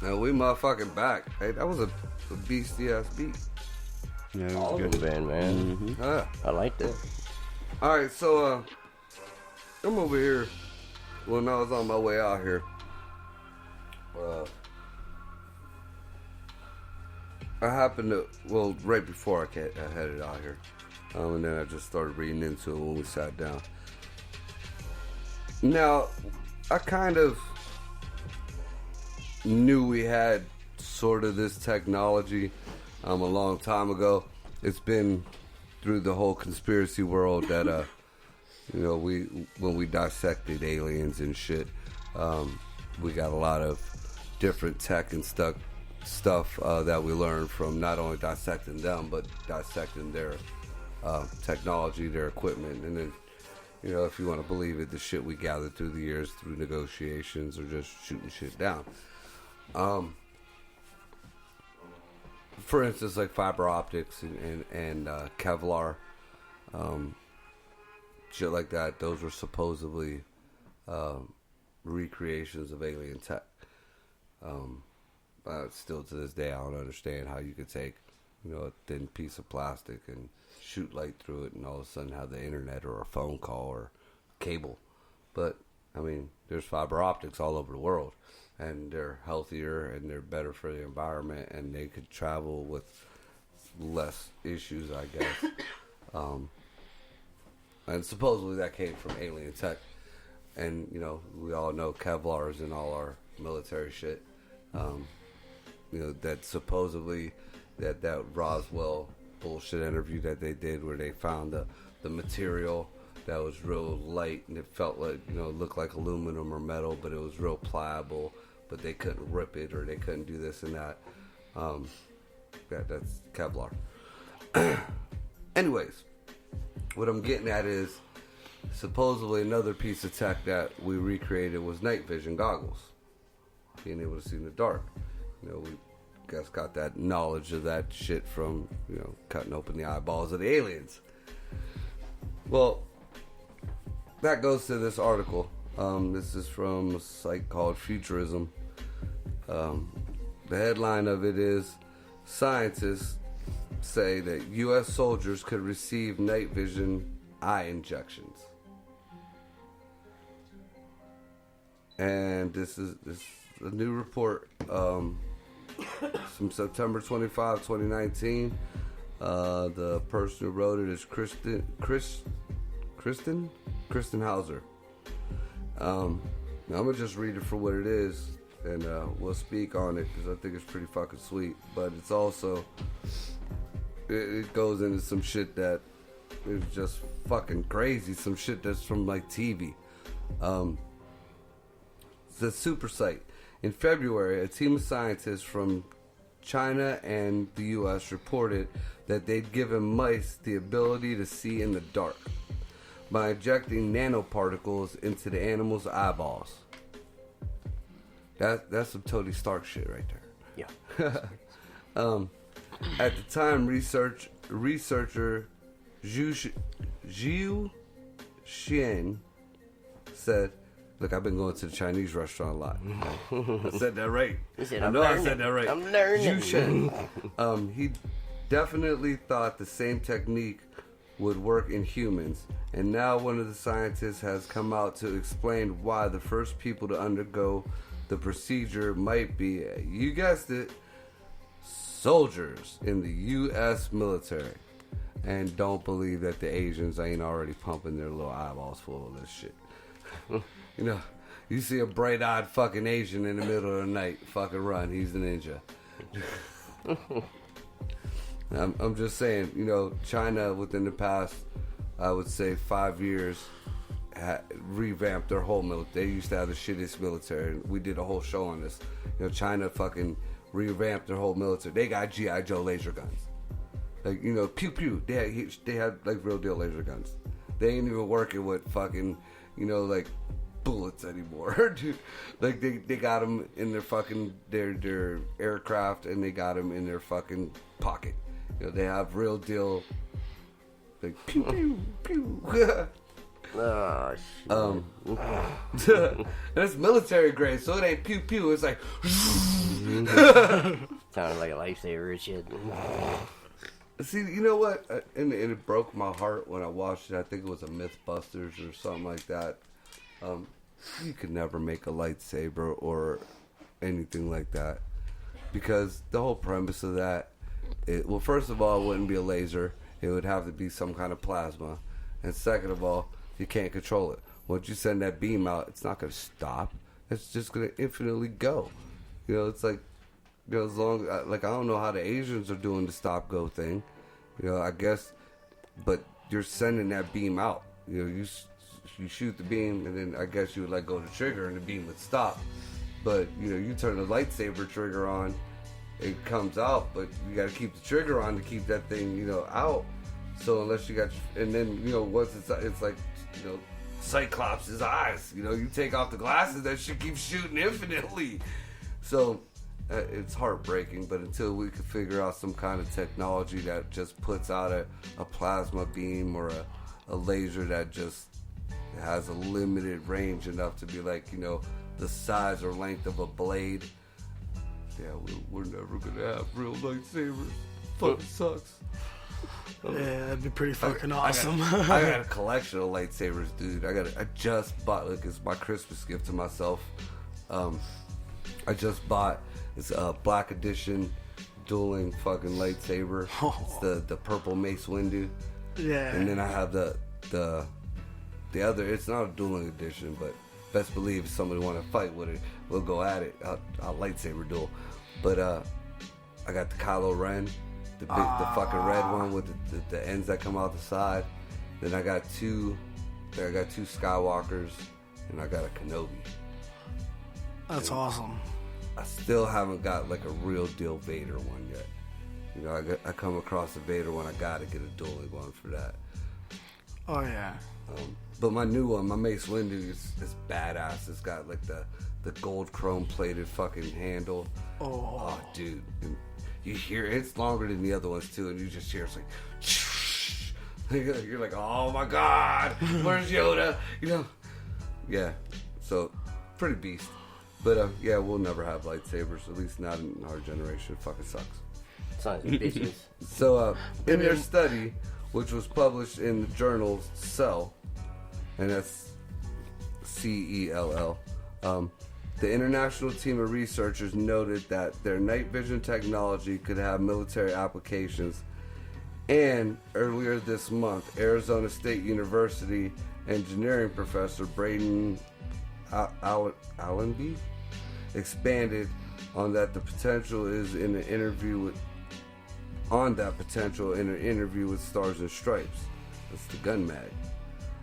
And we motherfucking back. Hey, that was a beastie ass beat. Yeah, it All was of good. them been, man. Mm-hmm. I liked it. All right, so I'm over here. When I was on my way out here, I happened to, right before I headed out here, and then I just started reading into it when we sat down. Now, I kind of knew we had sort of this technology a long time ago. It's been through the whole conspiracy world that when we dissected aliens and shit, we got a lot of different tech and stuff that we learned from not only dissecting them but dissecting their technology, their equipment, and then if you want to believe it, the shit we gathered through the years through negotiations or just shooting shit down. For instance, like fiber optics and Kevlar, shit like that. Those were supposedly recreations of alien tech. Still to this day, I don't understand how you could take, a thin piece of plastic and shoot light through it, and all of a sudden have the internet or a phone call or cable. But I mean, there's fiber optics all over the world, and they're healthier and they're better for the environment, and they could travel with less issues, I guess. And supposedly that came from alien tech. And, we all know Kevlar is in all our military shit. That supposedly that Roswell bullshit interview that they did where they found the material that was real light and it felt like, looked like aluminum or metal, but it was real pliable, but they couldn't rip it or they couldn't do this and that. That's Kevlar. Anyways, what I'm getting at is supposedly another piece of tech that we recreated was night vision goggles, being able to see in the dark. We guess got that knowledge of that shit from cutting open the eyeballs of the aliens. Well, that goes to this article. This is from a site called Futurism. The headline of it is, scientists say that U.S. soldiers could receive night vision eye injections. And this is a new report from September 25, 2019. The person who wrote it is Kristen Hauser. Now I'm going to just read it for what it is, and we'll speak on it because I think it's pretty fucking sweet. But it's also, it goes into some shit that is just fucking crazy. Some shit that's from like TV. It's a super site. In February, a team of scientists from China and the U.S. reported that they'd given mice the ability to see in the dark by injecting nanoparticles into the animals' eyeballs. That's some Tony Stark shit right there. Yeah. At the time, researcher Zhu Xian said, "Look, I've been going to the Chinese restaurant a lot." I said that right. He said, I know I said that right. I'm learning. Zhu Xian. He definitely thought the same technique would work in humans, and now one of the scientists has come out to explain why the first people to undergo the procedure might be, you guessed it, soldiers in the U.S. military. And don't believe that the Asians ain't already pumping their little eyeballs full of this shit. You see a bright-eyed fucking Asian in the middle of the night, fucking run. He's a ninja. I'm just saying, China within the past, I would say 5 years, revamped their whole military. They used to have the shittiest military. We did a whole show on this. China fucking revamped their whole military. They got G.I. Joe laser guns. Like, pew pew. They had like real deal laser guns. They ain't even working with fucking, like bullets anymore. Dude, like they got them in their fucking their aircraft, and they got them in their fucking pocket. They have real deal, like pew pew pew. Oh, shit. And it's military grade, so it ain't pew pew. It's like Sounded like a lifesaver and shit. See, you know what? And it broke my heart when I watched it. I think it was a Mythbusters or something like that. You could never make a lightsaber or anything like that. Because the whole premise of that, well, first of all, it wouldn't be a laser. It would have to be some kind of plasma. And second of all, you can't control it. Once you send that beam out, it's not going to stop. It's just going to infinitely go. You know, it's like, you know, as long, like, I don't know how the Asians are doing the stop-go thing. You know, I guess, but you're sending that beam out. You know, you shoot the beam, and then I guess you would let go of the trigger, and the beam would stop. But, you know, you turn the lightsaber trigger on, it comes out, but you got to keep the trigger on to keep that thing, you know, out. So unless you got, and then, you know, once it's like, you know, Cyclops' eyes. You know, you take off the glasses, that shit keeps shooting infinitely. So it's heartbreaking, but until we can figure out some kind of technology that just puts out a plasma beam or a laser that just has a limited range enough to be like, you know, the size or length of a blade, yeah, we're never gonna have real lightsabers. Fucking sucks. Yeah, that'd be pretty fucking awesome. I got a collection of lightsabers, dude. I just bought, like, it's my Christmas gift to myself. I just bought this Black Edition dueling fucking lightsaber. It's the purple Mace Windu. Yeah. And then I have the other. It's not a dueling edition, but best believe if somebody want to fight with it, we'll go at it. I'll lightsaber duel. But I got the Kylo Ren, the fucking red one with the ends that come out the side. Then I got two Skywalkers, and I got a Kenobi. That's awesome. I still haven't got like a real deal Vader one yet. You know, I come across a Vader one, I gotta get a dueling one for that. Oh yeah. But my new one, my Mace Windu, is badass. It's got like the gold chrome plated fucking handle. Oh dude. And you hear it's longer than the other ones too, and you just hear it's like you're like, oh my god, where's Yoda? You know? Yeah. So pretty beast. But yeah, we'll never have lightsabers, at least not in our generation. It fucking sucks. Sons of bitches. So in their study, which was published in the journal Cell, and that's CELL, the international team of researchers noted that their night vision technology could have military applications. And earlier this month, Arizona State University engineering professor Braden Allenby expanded on that potential in an interview with Stars and Stripes. That's the gun mag.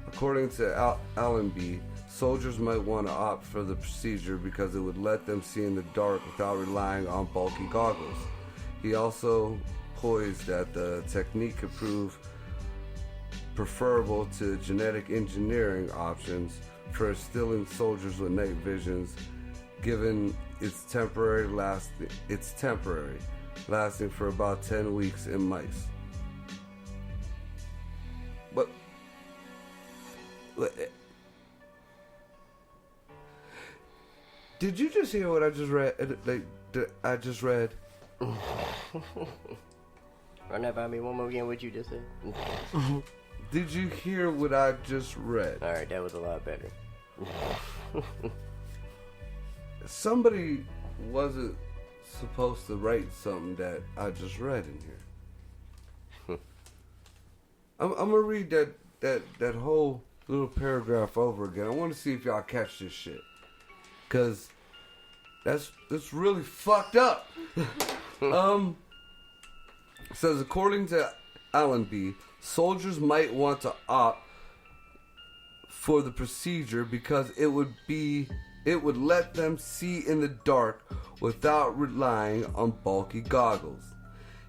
According to Allenby, soldiers might want to opt for the procedure because it would let them see in the dark without relying on bulky goggles. He also posed that the technique could prove preferable to genetic engineering options for instilling soldiers with night visions, given it's temporary, lasting for about 10 weeks in mice. But did you just hear what I just read? I just read. Run that by me one more again. What you just said? Did you hear what I just read? All right, that was a lot better. Somebody wasn't supposed to write something that I just read in here. I'm gonna read that whole little paragraph over again. I want to see if y'all catch this shit, cause that's really fucked up. It says, according to Allenby, soldiers might want to opt for the procedure because it would let them see in the dark without relying on bulky goggles.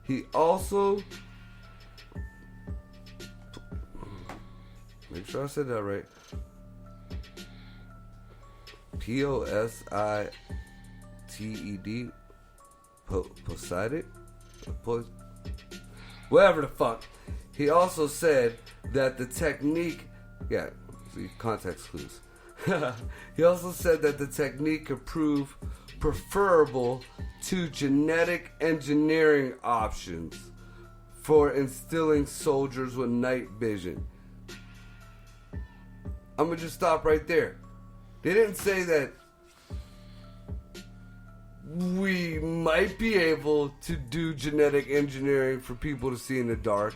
He also, make sure I said that right, Poseidon, whatever the fuck. He also said that the technique, see, context clues. He also said that the technique could prove preferable to genetic engineering options for instilling soldiers with night vision. I'm gonna just stop right there. They didn't say that we might be able to do genetic engineering for people to see in the dark.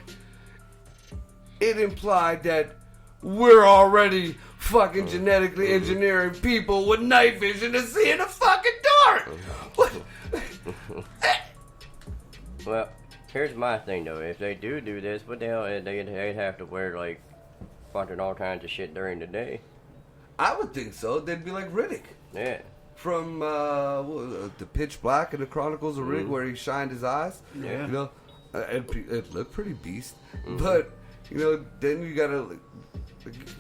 It implied that we're already fucking genetically engineering people with night vision to see in the fucking dark. What? Well, here's my thing though. If they do this, what the hell? They'd have to wear like fucking all kinds of shit during the day. I would think so. They'd be like Riddick. Yeah. From the Pitch Black in the Chronicles of Riddick, where he shined his eyes. Yeah. You know, it looked pretty beast. But, you know, then you gotta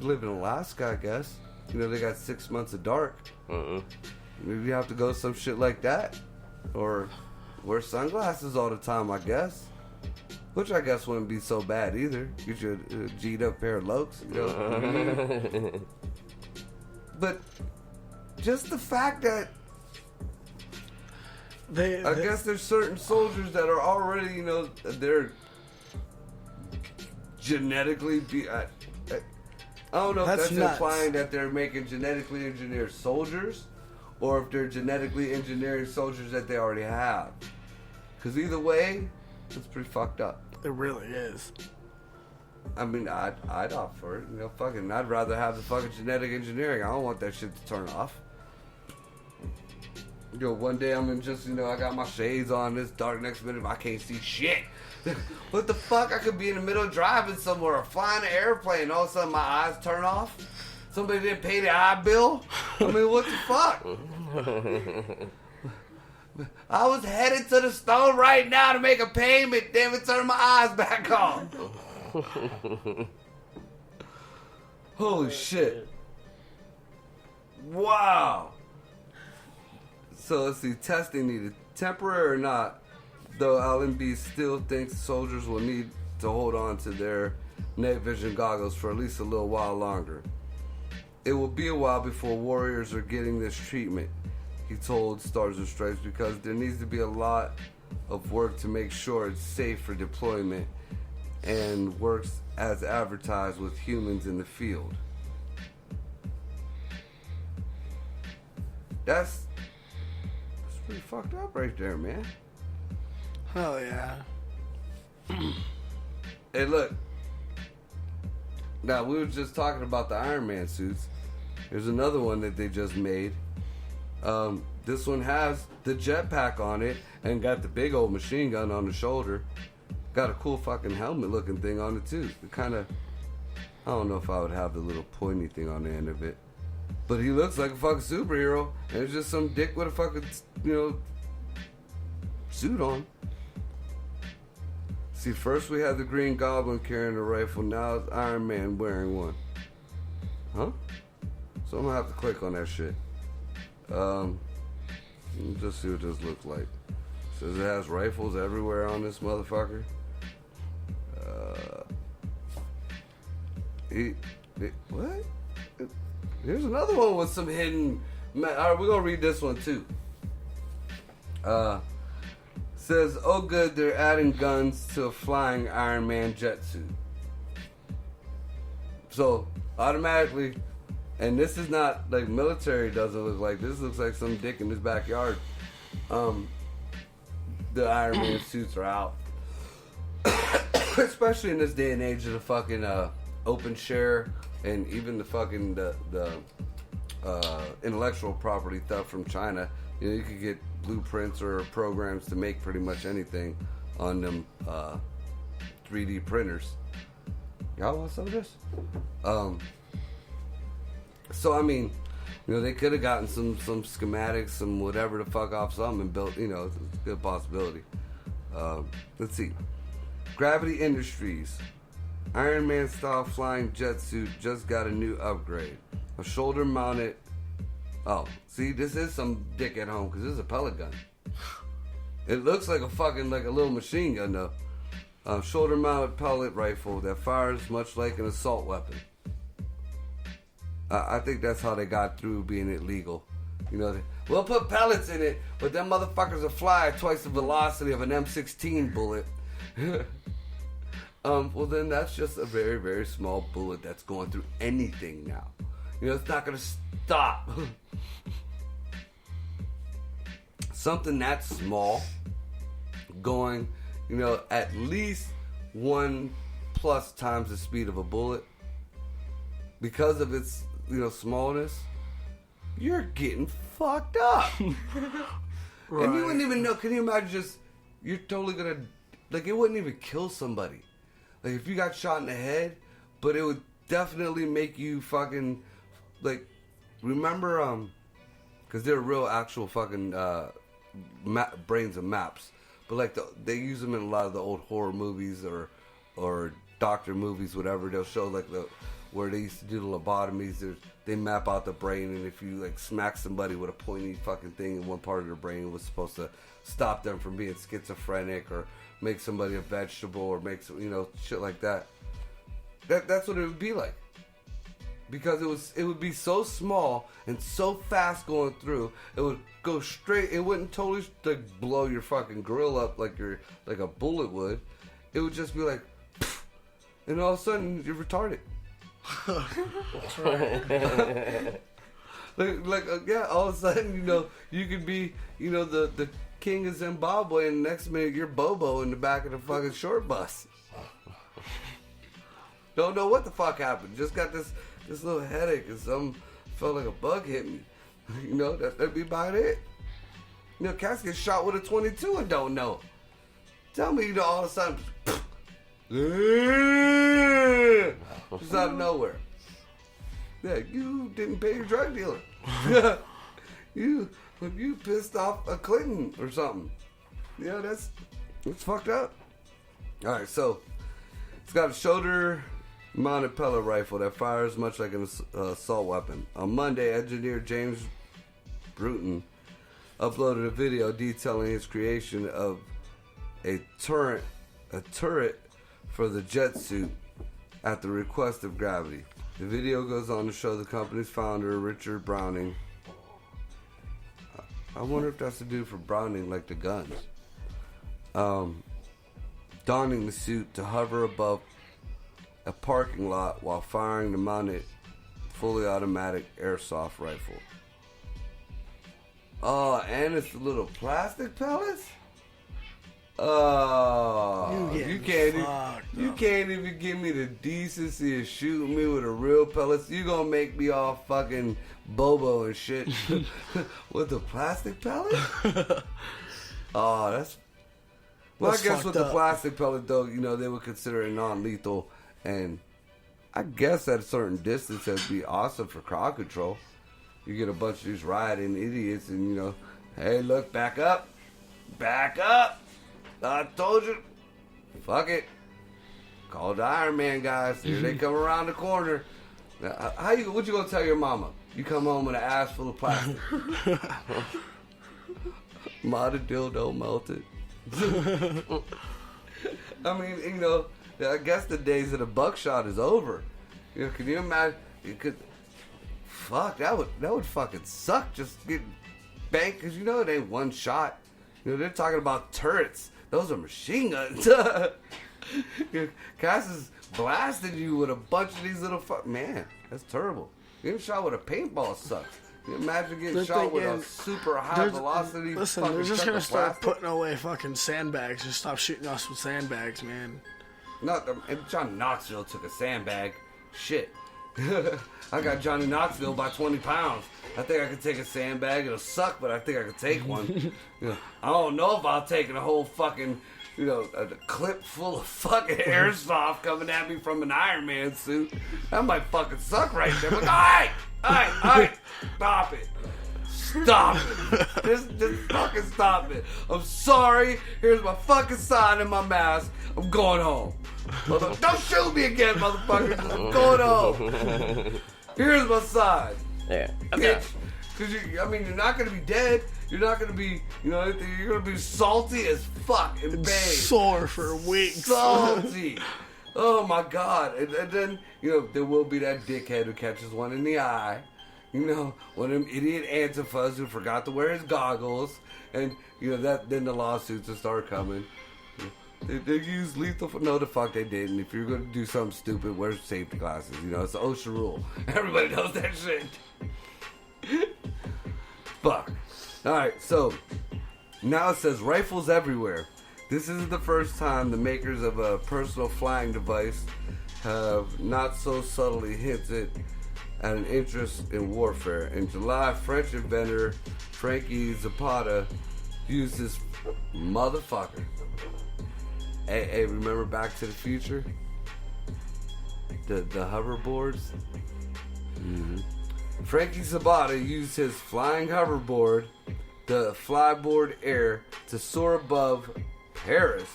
live in Alaska, I guess. You know, they got 6 months of dark. Maybe you have to go some shit like that. Or wear sunglasses all the time, I guess. Which I guess wouldn't be so bad either. Get you a G'd up pair of Lokes, you know. But just the fact that I guess there's certain soldiers that are already, you know, they're genetically I don't know if that's implying that they're making genetically engineered soldiers or if they're genetically engineering soldiers that they already have. Because either way, it's pretty fucked up. It really is. I mean, I'd opt for it. You know, fucking, I'd rather have the fucking genetic engineering. I don't want that shit to turn off. You know, one day I'm in just, you know, I got my shades on, this dark, next minute I can't see shit. What the fuck? I could be in the middle of driving somewhere or flying an airplane, all of a sudden my eyes turn off. Somebody didn't pay the eye bill. I mean, what the fuck? I was headed to the store right now to make a payment. Damn it, turn my eyes back on. Holy shit. Wow. So let's see, testing needed. Temporary or not, though LMB still thinks soldiers will need to hold on to their night vision goggles for at least a little while longer. It will be a while before warriors are getting this treatment, he told Stars and Stripes, because there needs to be a lot of work to make sure it's safe for deployment and works as advertised with humans in the field. That's pretty fucked up right there, man. Hell yeah. Hey, look. Now, we were just talking about the Iron Man suits. There's another one that they just made. This one has the jetpack on it and got the big old machine gun on the shoulder. Got a cool fucking helmet looking thing on it too. It kind of, I don't know if I would have the little pointy thing on the end of it. But he looks like a fucking superhero. And it's just some dick with a fucking, you know, suit on. See, first we had the Green Goblin carrying a rifle. Now it's Iron Man wearing one. Huh? So I'm gonna have to click on that shit. Just see what this looks like. Says it has rifles everywhere on this motherfucker. What? Here's another one with some hidden. Alright, we're gonna read this one too. Says, oh good, they're adding guns to a flying Iron Man jet suit. So, automatically, and this is not like military doesn't look like, this looks like some dick in his backyard. The Iron Man suits are out. Especially in this day and age of the fucking open share and even the fucking the intellectual property theft from China. You know, you could get blueprints or programs to make pretty much anything on them 3D printers. Y'all want some of this? So I mean, you know, they could have gotten some schematics, some whatever the fuck off something and built. You know, it's a good possibility. Let's see. Gravity Industries. Iron Man style flying jet suit just got a new upgrade. A shoulder mounted. Oh, see, this is some dick at home because this is a pellet gun. It looks like a fucking, like a little machine gun though. Shoulder mounted pellet rifle that fires much like an assault weapon. I think that's how they got through being illegal. You know, We'll put pellets in it, but them motherfuckers will fly at twice the velocity of an M16 bullet. Well, then that's just a very, very small bullet that's going through anything now. It's not going to stop. Something that small going, at least 1+ times the speed of a bullet. Because of its, smallness, you're getting fucked up. Right. And you wouldn't even know. Can you imagine you're totally gonna, it wouldn't even kill somebody. Like, if you got shot in the head, but it would definitely make you fucking, remember, because they're real actual fucking brains and maps. But, they use them in a lot of the old horror movies or doctor movies, whatever. They'll show, where they used to do the lobotomies, they map out the brain, and if you smack somebody with a pointy fucking thing in one part of their brain, it was supposed to stop them from being schizophrenic or make somebody a vegetable or make shit like that. That's what it would be like, because it would be so small and so fast going through. It would go straight. It wouldn't totally blow your fucking grill up like a bullet would. It would just be like, and all of a sudden you're retarded. That's right. All of a sudden, you could be, the king of Zimbabwe, and the next minute you're Bobo in the back of the fucking short bus. Don't know what the fuck happened. Just got this little headache, and felt like a bug hit me. That'd be about it. Cats get shot with a 22 and don't know. Tell me, all of a sudden, just out of nowhere. Yeah, you didn't pay your drug dealer. You pissed off a Clinton or something. Yeah, that's fucked up. All right, so it's got a shoulder-mounted pellet rifle that fires much like an assault weapon. On Monday, engineer James Bruton uploaded a video detailing his creation of a turret for the jet suit at the request of Gravity. The video goes on to show the company's founder, Richard Browning. I wonder if that's the dude for Browning, like the guns. Donning the suit to hover above a parking lot while firing the mounted, fully automatic airsoft rifle. Oh, and it's the little plastic pellets? Oh, you can't even give me the decency of shooting me with a real pellets. You gonna make me all fucking Bobo and shit with the plastic pellet? Oh, that's... Well, I guess with the plastic pellet, though, they would consider it non-lethal, and I guess at a certain distance that'd be awesome for crowd control. You get a bunch of these rioting idiots, and hey, look, back up. I told you. Fuck it. Call the Iron Man guys. Here they come around the corner. Now, what you gonna tell your mama? You come home with an ass full of plastic. Ma, the dildo melted. I mean, I guess the days of the buckshot is over. Can you imagine? Fuck, that would fucking suck. Just get banked, because it ain't one shot. They're talking about turrets. Those are machine guns. Cass is blasting you with a bunch of these little man, that's terrible. Getting shot with a paintball sucks. Can you imagine getting shot with a super high velocity? Listen, they're just gonna start putting away fucking sandbags. Just stop shooting us with sandbags, man. Johnny Knoxville took a sandbag. Shit. I got Johnny Knoxville by 20 pounds. I think I could take a sandbag. It'll suck, but I think I could take one. I don't know if I'll take a whole fucking, a clip full of fucking airsoft coming at me from an Iron Man suit. That might fucking suck right there. But all right, stop it. Stop it. Just fucking stop it. I'm sorry. Here's my fucking sign and my mask. I'm going home. Don't shoot me again, motherfucker. I'm going home. Here's my sign. Yeah. Bitch. Because you're not going to be dead. You're not going to be, you're going to be salty as fuck and bang. Sore for weeks. Salty. Oh my God. And then, there will be that dickhead who catches one in the eye. You know, one of them idiot Antifas who forgot to wear his goggles, and you know that. Then the lawsuits will start coming. They use lethal. No, the fuck they didn't. If you're gonna do something stupid, wear safety glasses. You know, it's the OSHA rule. Everybody knows that shit. Fuck. All right, so now it says rifles everywhere. This isn't the first time the makers of a personal flying device have not so subtly hinted at an interest in warfare. In July, French inventor Frankie Zapata used this motherfucker. Hey, remember Back to the Future? The hoverboards? Mm-hmm. Frankie Zapata used his flying hoverboard, the Flyboard Air, to soar above Paris.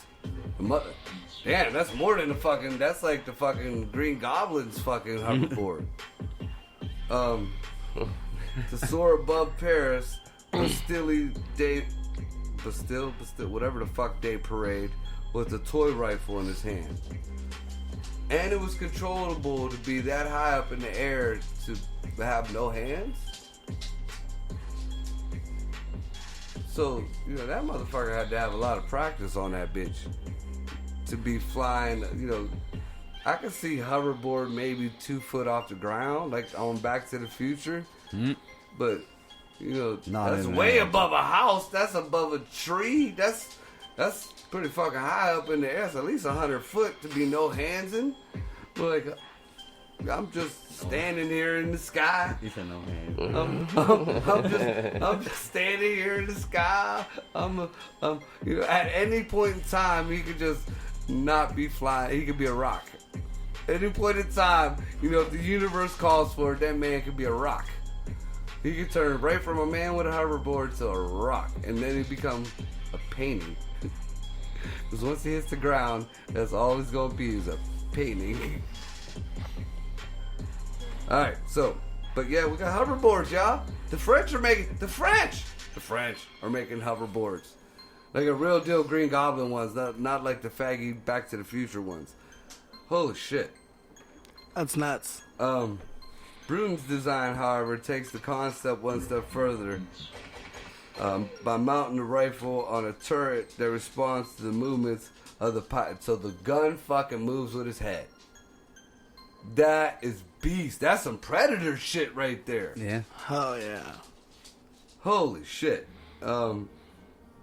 Damn, that's more than that's like the fucking Green Goblin's fucking hoverboard. To soar above Paris, Bastille whatever the fuck day parade, with a toy rifle in his hand. And it was controllable to be that high up in the air to have no hands. So, you know, that motherfucker had to have a lot of practice on that bitch to be flying. You know, I could see hoverboard maybe 2 foot off the ground, like on Back to the Future. But, you know, that's way above a house. That's above a tree. That's pretty fucking high up in the air. It's at least 100 foot to be no hands in. But like, I'm just standing here in the sky. You said no hands. I'm just standing here in the sky. You know, at any point in time, he could just not be flying. He could be a rock. Any point in time, you know, if the universe calls for it, that man could be a rock. He could turn right from a man with a hoverboard to a rock, and then he become a painting. Because once he hits the ground, that's all it's gonna be is a painting. Alright, so, but yeah, we got hoverboards, y'all. The French are making hoverboards. Like a real deal Green Goblin ones, not like the faggy Back to the Future ones. Holy shit. That's nuts. Bruton's design, however, takes the concept one step further. By mounting the rifle on a turret that responds to the movements of the pilot. So the gun fucking moves with his head. That is beast. That's some Predator shit right there. Yeah. Oh, yeah. Holy shit. On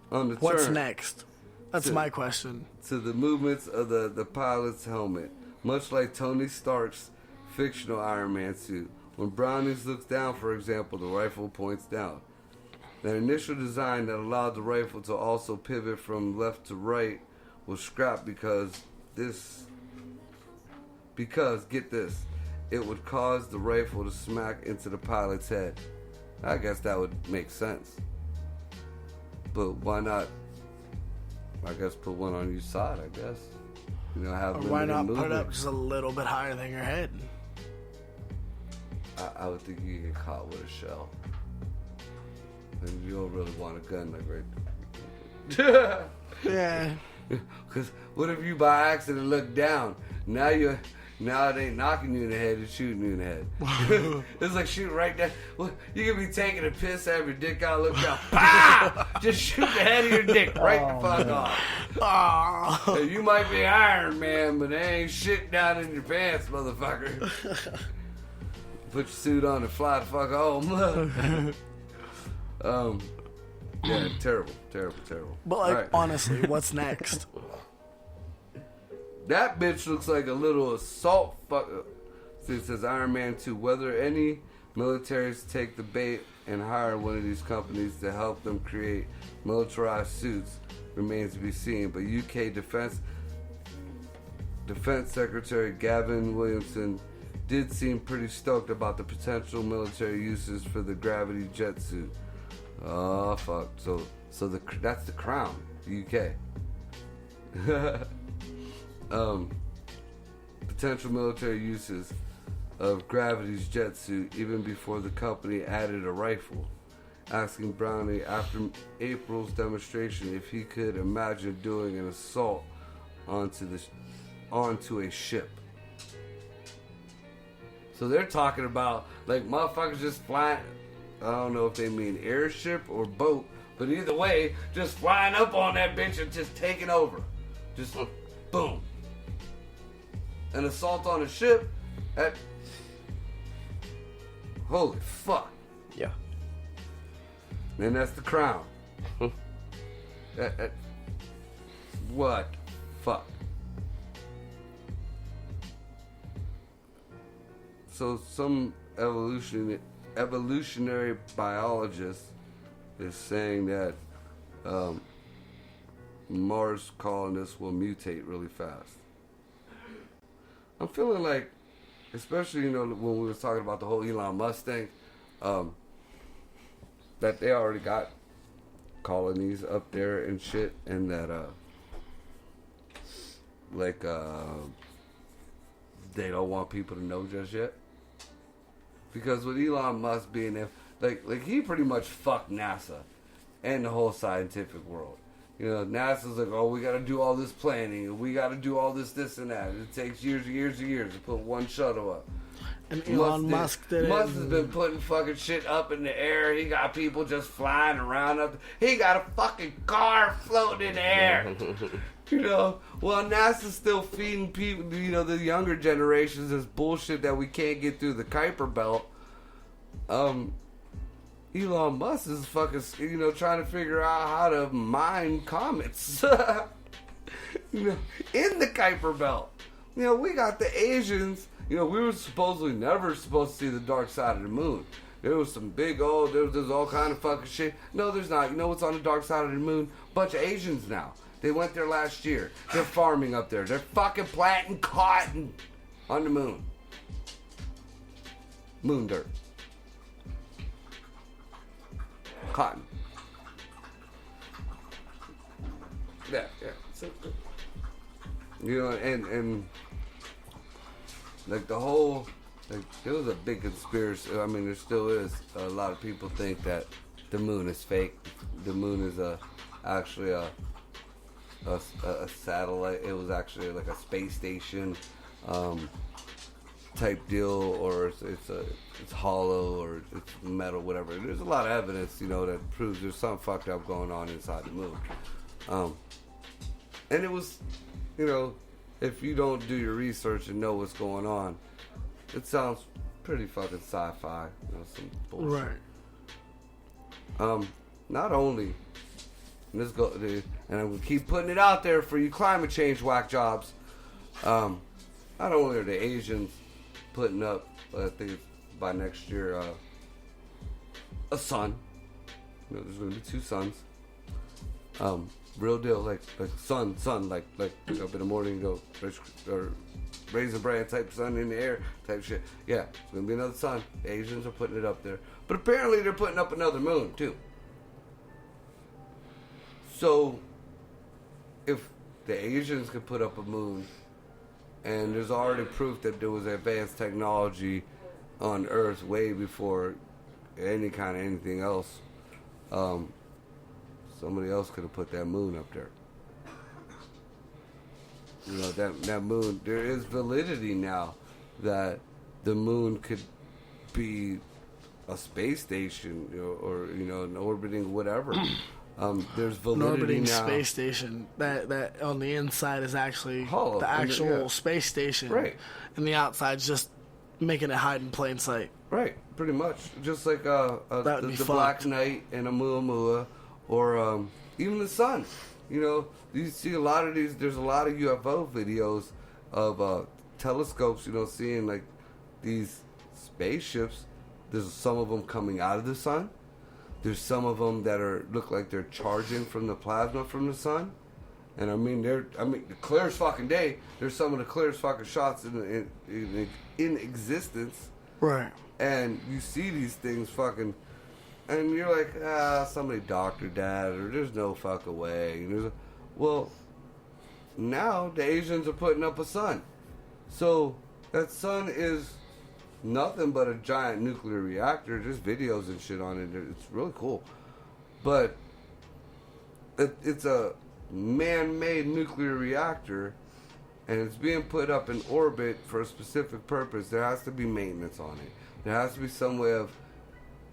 the What's turret, next? That's my question. to the movements of the pilot's helmet. Much like Tony Stark's fictional Iron Man suit. When Brownings looks down, for example, the rifle points down. The initial design that allowed the rifle to also pivot from left to right was scrapped because, get this, it would cause the rifle to smack into the pilot's head. I guess that would make sense. But why not, I guess, put one on each side, I guess. You know, have Or why not movement. put it up just a little bit higher than your head? I would think you get caught with a shell. And you don't really want a gun like right there. Yeah. Because what if you by accident look down? Now it ain't knocking you in the head, it's shooting you in the head. It's like shooting right down. Well, you could be taking a piss, have your dick out, look down, pow! Just shoot the head of your dick right the fuck off. Oh. And you might be Iron Man, but there ain't shit down in your pants, motherfucker. Put your suit on and fly the fuck home. Yeah, terrible. But like, Right. honestly, what's next? That bitch looks like a little assault fuck. See, it says Iron Man 2. Whether any militaries take the bait and hire one of these companies to help them create militarized suits remains to be seen. But UK Defense Secretary Gavin Williamson did seem pretty stoked about the potential military uses for the gravity jet suit. Oh fuck! So that's the Crown, the UK. Potential military uses of Gravity's jet suit even before the company added a rifle, asking Brownie after April's demonstration if he could imagine doing an assault onto a ship. So they're talking about like motherfuckers just flying. I don't know if they mean airship or boat, but either way, just flying up on that bitch and just taking over. Just boom. An assault on a ship. Holy fuck. Yeah. And that's the Crown. What? Fuck. So some evolutionary biologist is saying that Mars colonists will mutate really fast. I'm feeling like, especially when we was talking about the whole Elon Musk thing, that they already got colonies up there and shit, and that they don't want people to know just yet. Because with Elon Musk being there, like he pretty much fucked NASA and the whole scientific world. NASA's like, oh, we got to do all this planning, and we got to do all this, and that. It takes years and years and years to put one shuttle up. And Elon Musk did it. Musk has been putting fucking shit up in the air. He got people just flying around up. He got a fucking car floating in the air. Well, NASA's still feeding people, the younger generations, this bullshit that we can't get through the Kuiper Belt. Elon Musk is fucking, trying to figure out how to mine comets. In the Kuiper Belt. We got the Asians. We were supposedly never supposed to see the dark side of the moon. There was some there's all kind of fucking shit. No, there's not. You know what's on the dark side of the moon? Bunch of Asians now. They went there last year. They're farming up there. They're fucking planting cotton on the moon. Moon dirt. Cotton. Yeah. So, and like the whole, it was a big conspiracy. I mean, there still is. A lot of people think that the moon is fake. The moon is actually a satellite. It was actually like a space station type deal, or it's hollow, or it's metal, whatever. There's a lot of evidence, that proves there's something fucked up going on inside the moon. And it was, if you don't do your research and know what's going on, it sounds pretty fucking sci-fi, some bullshit. Right. Not only, and I'm gonna keep putting it out there for you climate change whack jobs. Not only are the Asians putting up, I think by next year, a sun. There's gonna be 2 suns. Real deal, like sun, like up in the morning, or raisin bran type sun in the air type shit. Yeah, it's gonna be another sun. The Asians are putting it up there, but apparently they're putting up another moon too. So, if the Asians could put up a moon, and there's already proof that there was advanced technology on Earth way before any kind of anything else, somebody else could have put that moon up there. That moon, there is validity now that the moon could be a space station, or an orbiting whatever. There's validity An orbiting now. space station that on the inside is actually hollow, the actual yeah. space station, Right? And the outside's just making it hide in plain sight. Right, pretty much. Just like the Black Knight and Oumuamua, or even the sun. You see a lot of these. There's a lot of UFO videos of telescopes. Seeing like these spaceships. There's some of them coming out of the sun. There's some of them that look like they're charging from the plasma from the sun. And the clearest fucking day. There's some of the clearest fucking shots in existence. Right. And you see these things fucking, and you're like, somebody doctored that, or there's no fucking way. Well, now the Asians are putting up a sun. So that sun is nothing but a giant nuclear reactor. There's videos and shit on it. It's really cool. But it's a man-made nuclear reactor and it's being put up in orbit for a specific purpose, there has to be maintenance on it. There has to be some way of...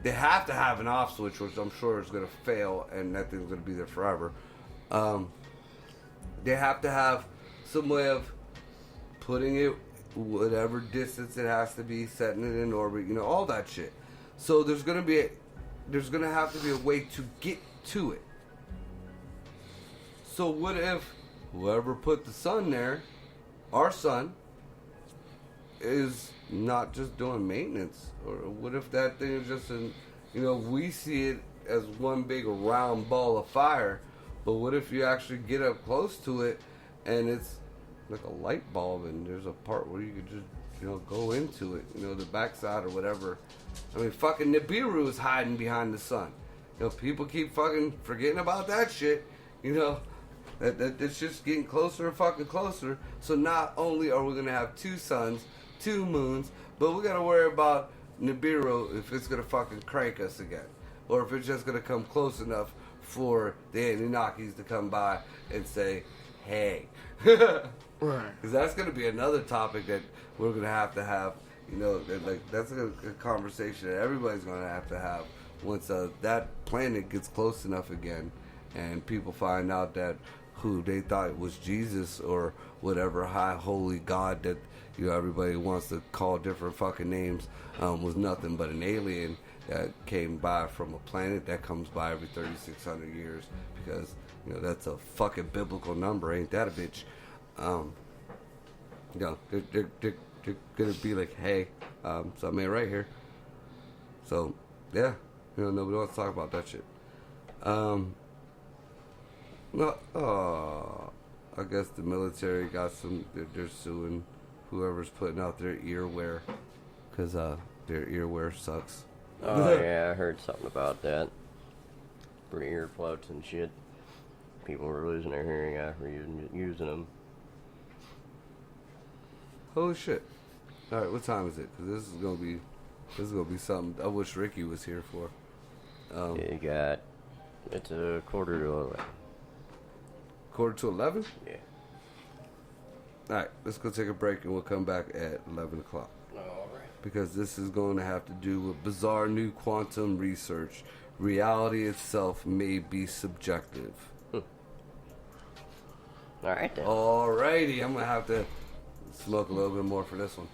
They have to have an off switch, which I'm sure is going to fail, and that thing's going to be there forever. They have to have some way of putting it whatever distance it has to be, setting it in orbit, you know, all that shit. So there's going to have to be a way to get to it. So what if whoever put the sun there, our sun, is not just doing maintenance? Or what if that thing is just we see it as one big round ball of fire, but what if you actually get up close to it and it's like a light bulb and there's a part where you could just, go into it, the backside or whatever. I mean, fucking Nibiru is hiding behind the sun. People keep fucking forgetting about that shit, that it's just getting closer and fucking closer. So not only are we going to have 2 suns, 2 moons, but we got to worry about Nibiru if it's going to fucking crank us again. Or if it's just going to come close enough for the Anunnakis to come by and say, hey. Right. Because that's going to be another topic that we're going to have, that's a conversation that everybody's going to have once that planet gets close enough again and people find out that who they thought was Jesus or whatever high holy God that everybody wants to call different fucking names was nothing but an alien that came by from a planet that comes by every 3,600 years because that's a fucking biblical number, ain't that a bitch? They're gonna be like, hey, something ain't right here. So yeah, nobody wants to talk about that shit. I guess the military got some. They're suing whoever's putting out their earwear because their earwear sucks. Oh yeah, I heard something about that. For earplugs and shit. People were losing their hearing after using them. Holy shit! All right, what time is it? Because this is gonna be something I wish Ricky was here for. It's a 11:15. 11:45? Yeah. All right, let's go take a break and we'll come back at 11 o'clock. All right. Because this is going to have to do with bizarre new quantum research. Reality itself may be subjective. All right then. Alrighty, I'm gonna have to smoke a little bit more for this one.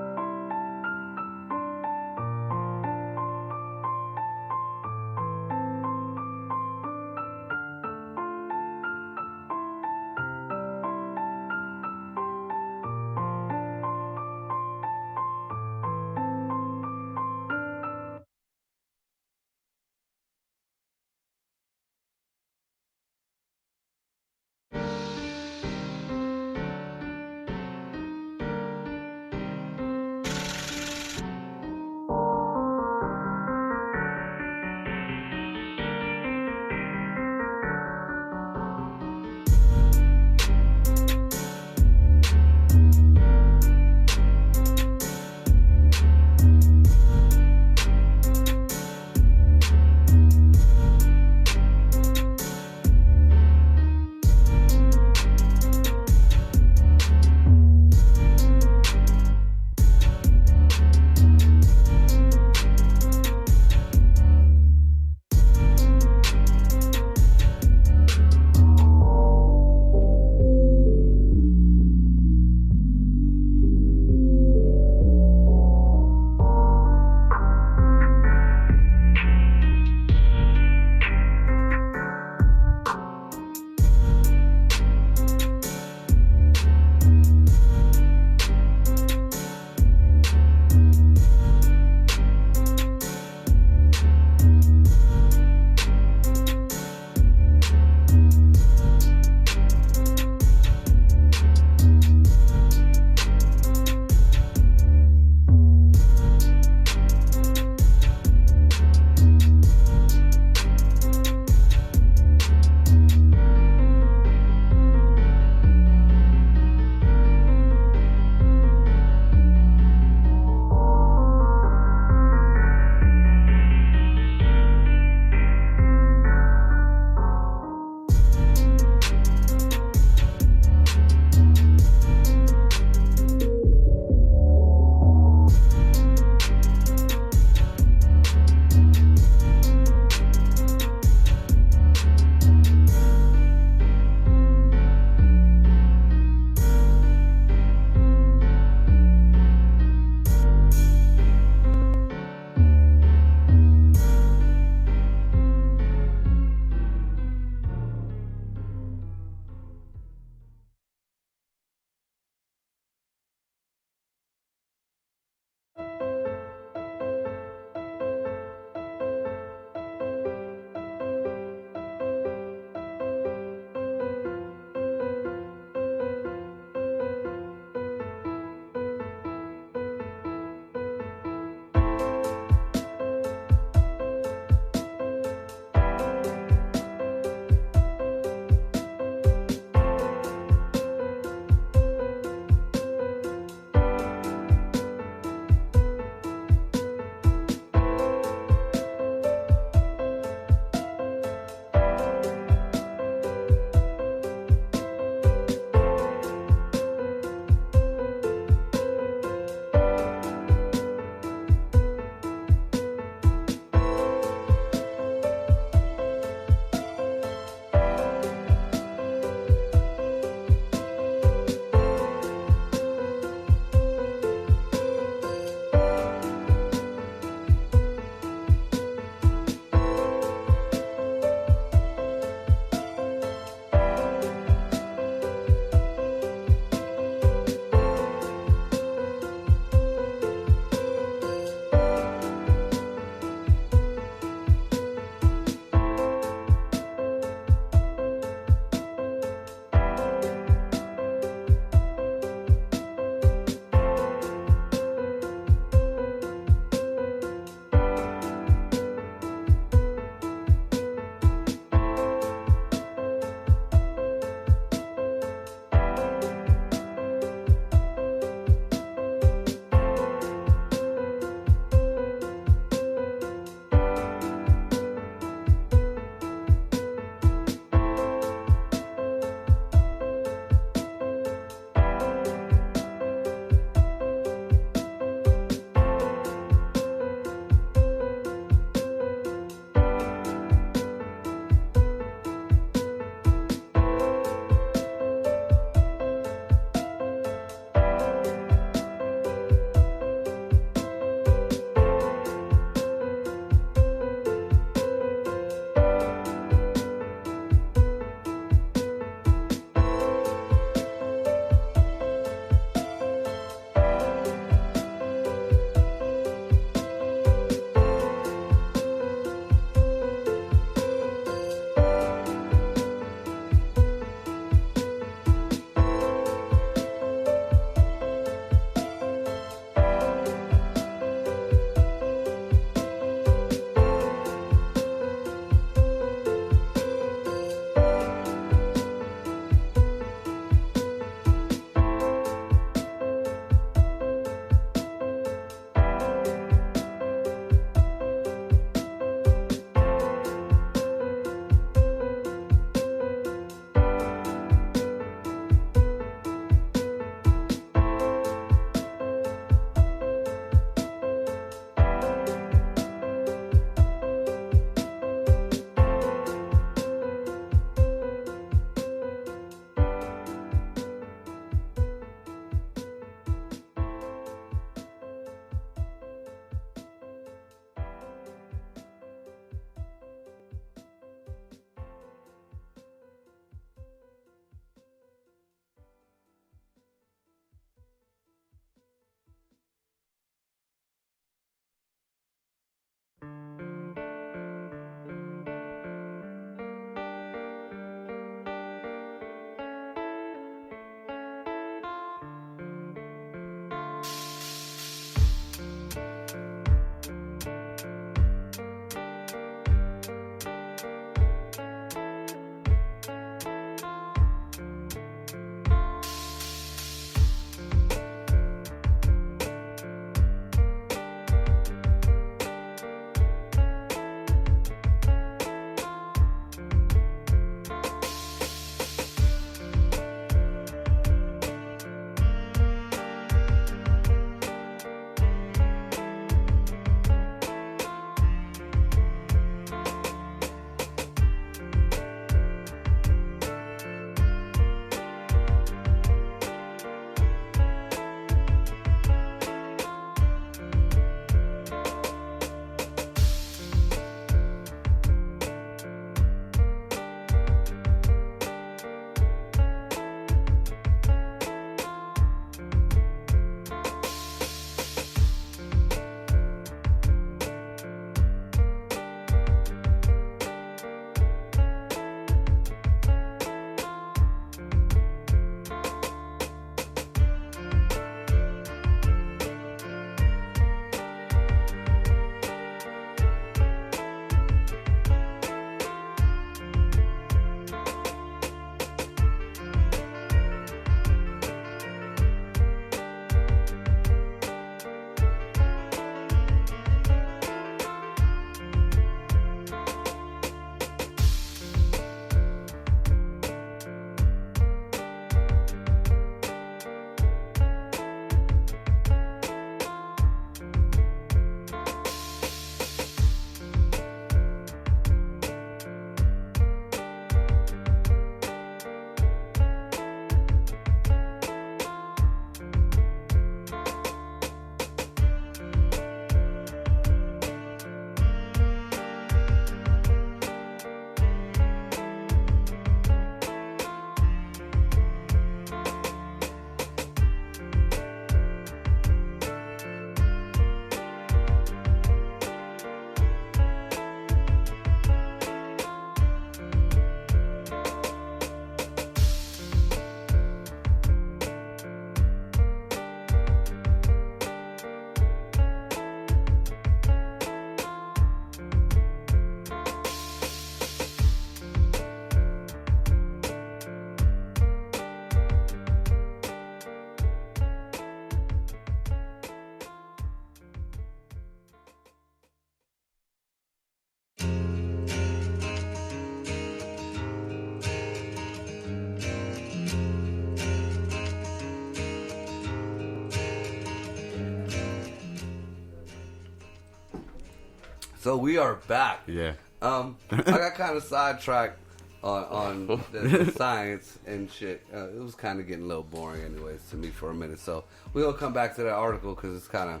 So we are back. Yeah. I got kind of sidetracked on the science and shit. It was kind of getting a little boring, anyways, to me for a minute. So we're gonna come back to that article because it's kind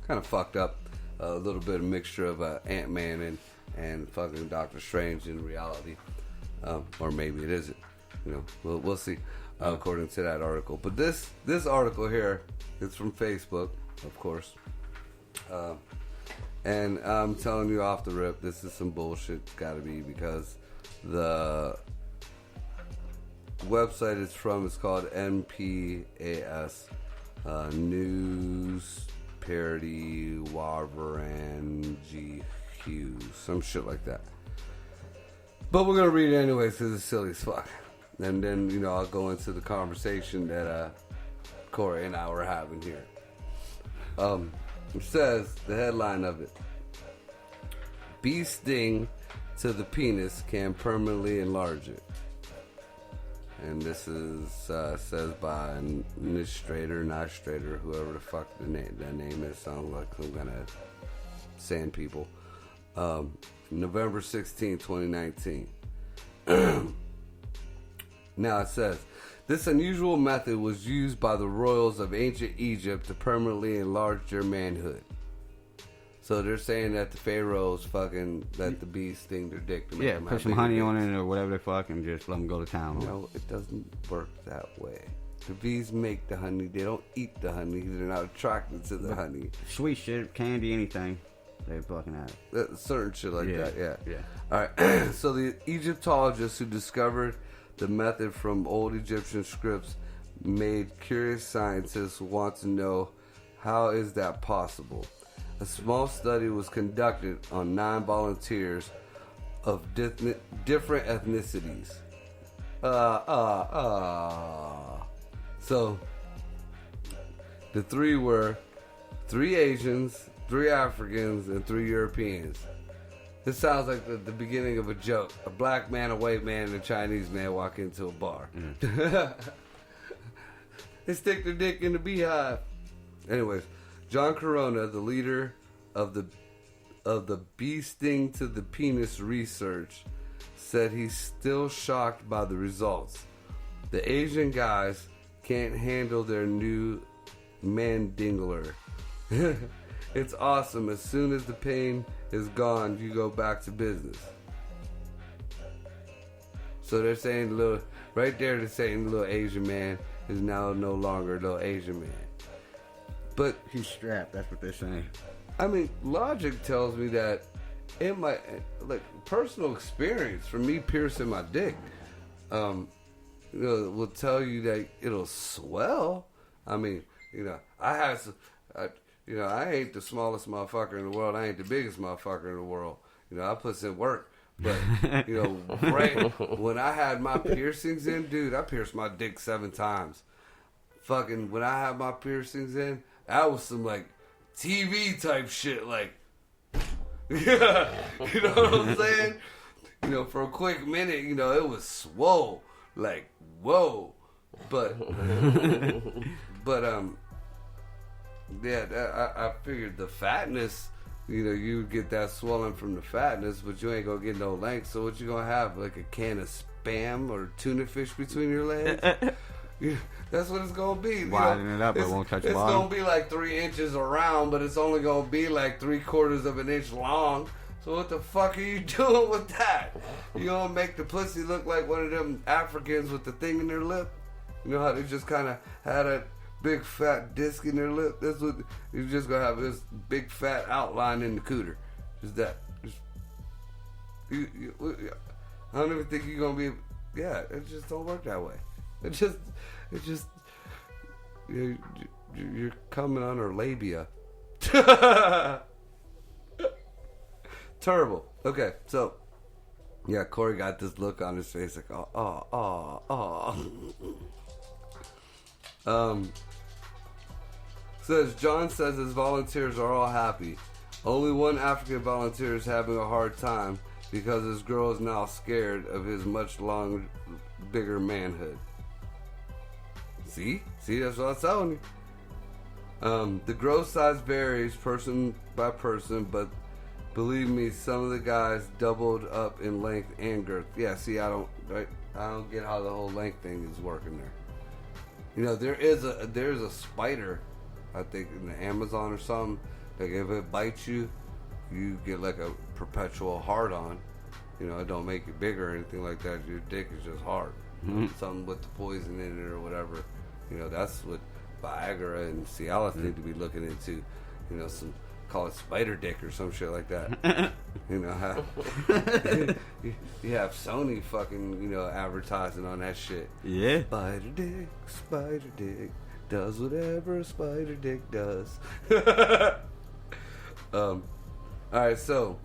of fucked up. A little bit of mixture of Ant-Man and fucking Doctor Strange in reality, or maybe it isn't. You know, we'll see. According to that article, but this article here is from Facebook, of course. And I'm telling you off the rip, this is some bullshit. It's got to be, because the website it's from is called NPAS, News Parody Waveran GQ, some shit like that. But we're gonna read it anyways because it's silly as fuck. And then, you know, I'll go into the conversation that Corey and I were having here. It says, the headline of it: bee sting to the penis can permanently enlarge it. And this is says by Nistrator, whoever the fuck the name is. Sounds like some kind of sand people. November 16, 2019. Now it says, this unusual method was used by the royals of ancient Egypt to permanently enlarge their manhood. So they're saying that the pharaohs fucking let the bees sting their dick to make them put some honey on it or whatever they fuck and just let them go to town. No, it doesn't work that way. The bees make the honey. They don't eat the honey. They're not attracted to the honey. Sweet shit, candy, anything. They fucking at it. Certain shit like that, yeah. Yeah. All right. So the Egyptologists who discovered the method from old Egyptian scripts made curious scientists want to know, how is that possible? A small study was conducted on 9 volunteers of different ethnicities. So the 3 were 3 Asians, 3 Africans, and 3 Europeans. This sounds like the beginning of a joke. A black man, a white man, and a Chinese man walk into a bar. They stick their dick in the beehive. Anyways, John Corona, the leader of the bee sting to the penis research, said he's still shocked by the results. The Asian guys can't handle their new mandingler. It's awesome. As soon as the pain is gone, you go back to business. So they're saying right there, they're saying the little Asian man is now no longer a little Asian man. But he's strapped, that's what they're saying. I mean, logic tells me that in my, like, personal experience from me piercing my dick, will tell you that it'll swell. I mean, I ain't the smallest motherfucker in the world. I ain't the biggest motherfucker in the world. I put in work. But, right when I had my piercings in, dude, I pierced my dick 7 times. Fucking, when I had my piercings in, that was some, like, TV type shit, like, you know what I'm saying? For a quick minute, it was swole, like, whoa. But, yeah, I figured the fatness, you would get that swelling from the fatness, but you ain't gonna get no length. So what you gonna have, like a can of Spam or tuna fish between your legs? That's what it's gonna be. Widen it up, it won't touch the bottom. It's gonna be like 3 inches around, but it's only gonna be like 3/4 of an inch long. So what the fuck are you doing with that? You gonna make the pussy look like one of them Africans with the thing in their lip? You know how they just kind of had a big fat disc in their lip? That's what you're just gonna have, this big fat outline in the cooter. Just that. I don't even think you're gonna be. Yeah, it just don't work that way. It just you're coming on her labia. Terrible. Okay, so yeah, Corey got this look on his face like, oh. Says John says his volunteers are all happy. Only one African volunteer is having a hard time because his girl is now scared of his much bigger manhood. See, that's what I'm telling you. The growth size varies person by person, but Believe me, some of the guys doubled up in length and girth. Yeah, see, I don't get how the whole length thing is working there. You know, there's a spider, I think in the Amazon or something. Like if it bites you, you get like a perpetual hard on. You know, it don't make it bigger or anything like that. Your dick is just hard. Something with the poison in it or whatever. You know, that's what Viagra and Cialis need to be looking into. You know, some call it spider dick or some shit like that. You know, you have Sony fucking, advertising on that shit. Yeah. Spider dick, does whatever a spider dick does. Alright, so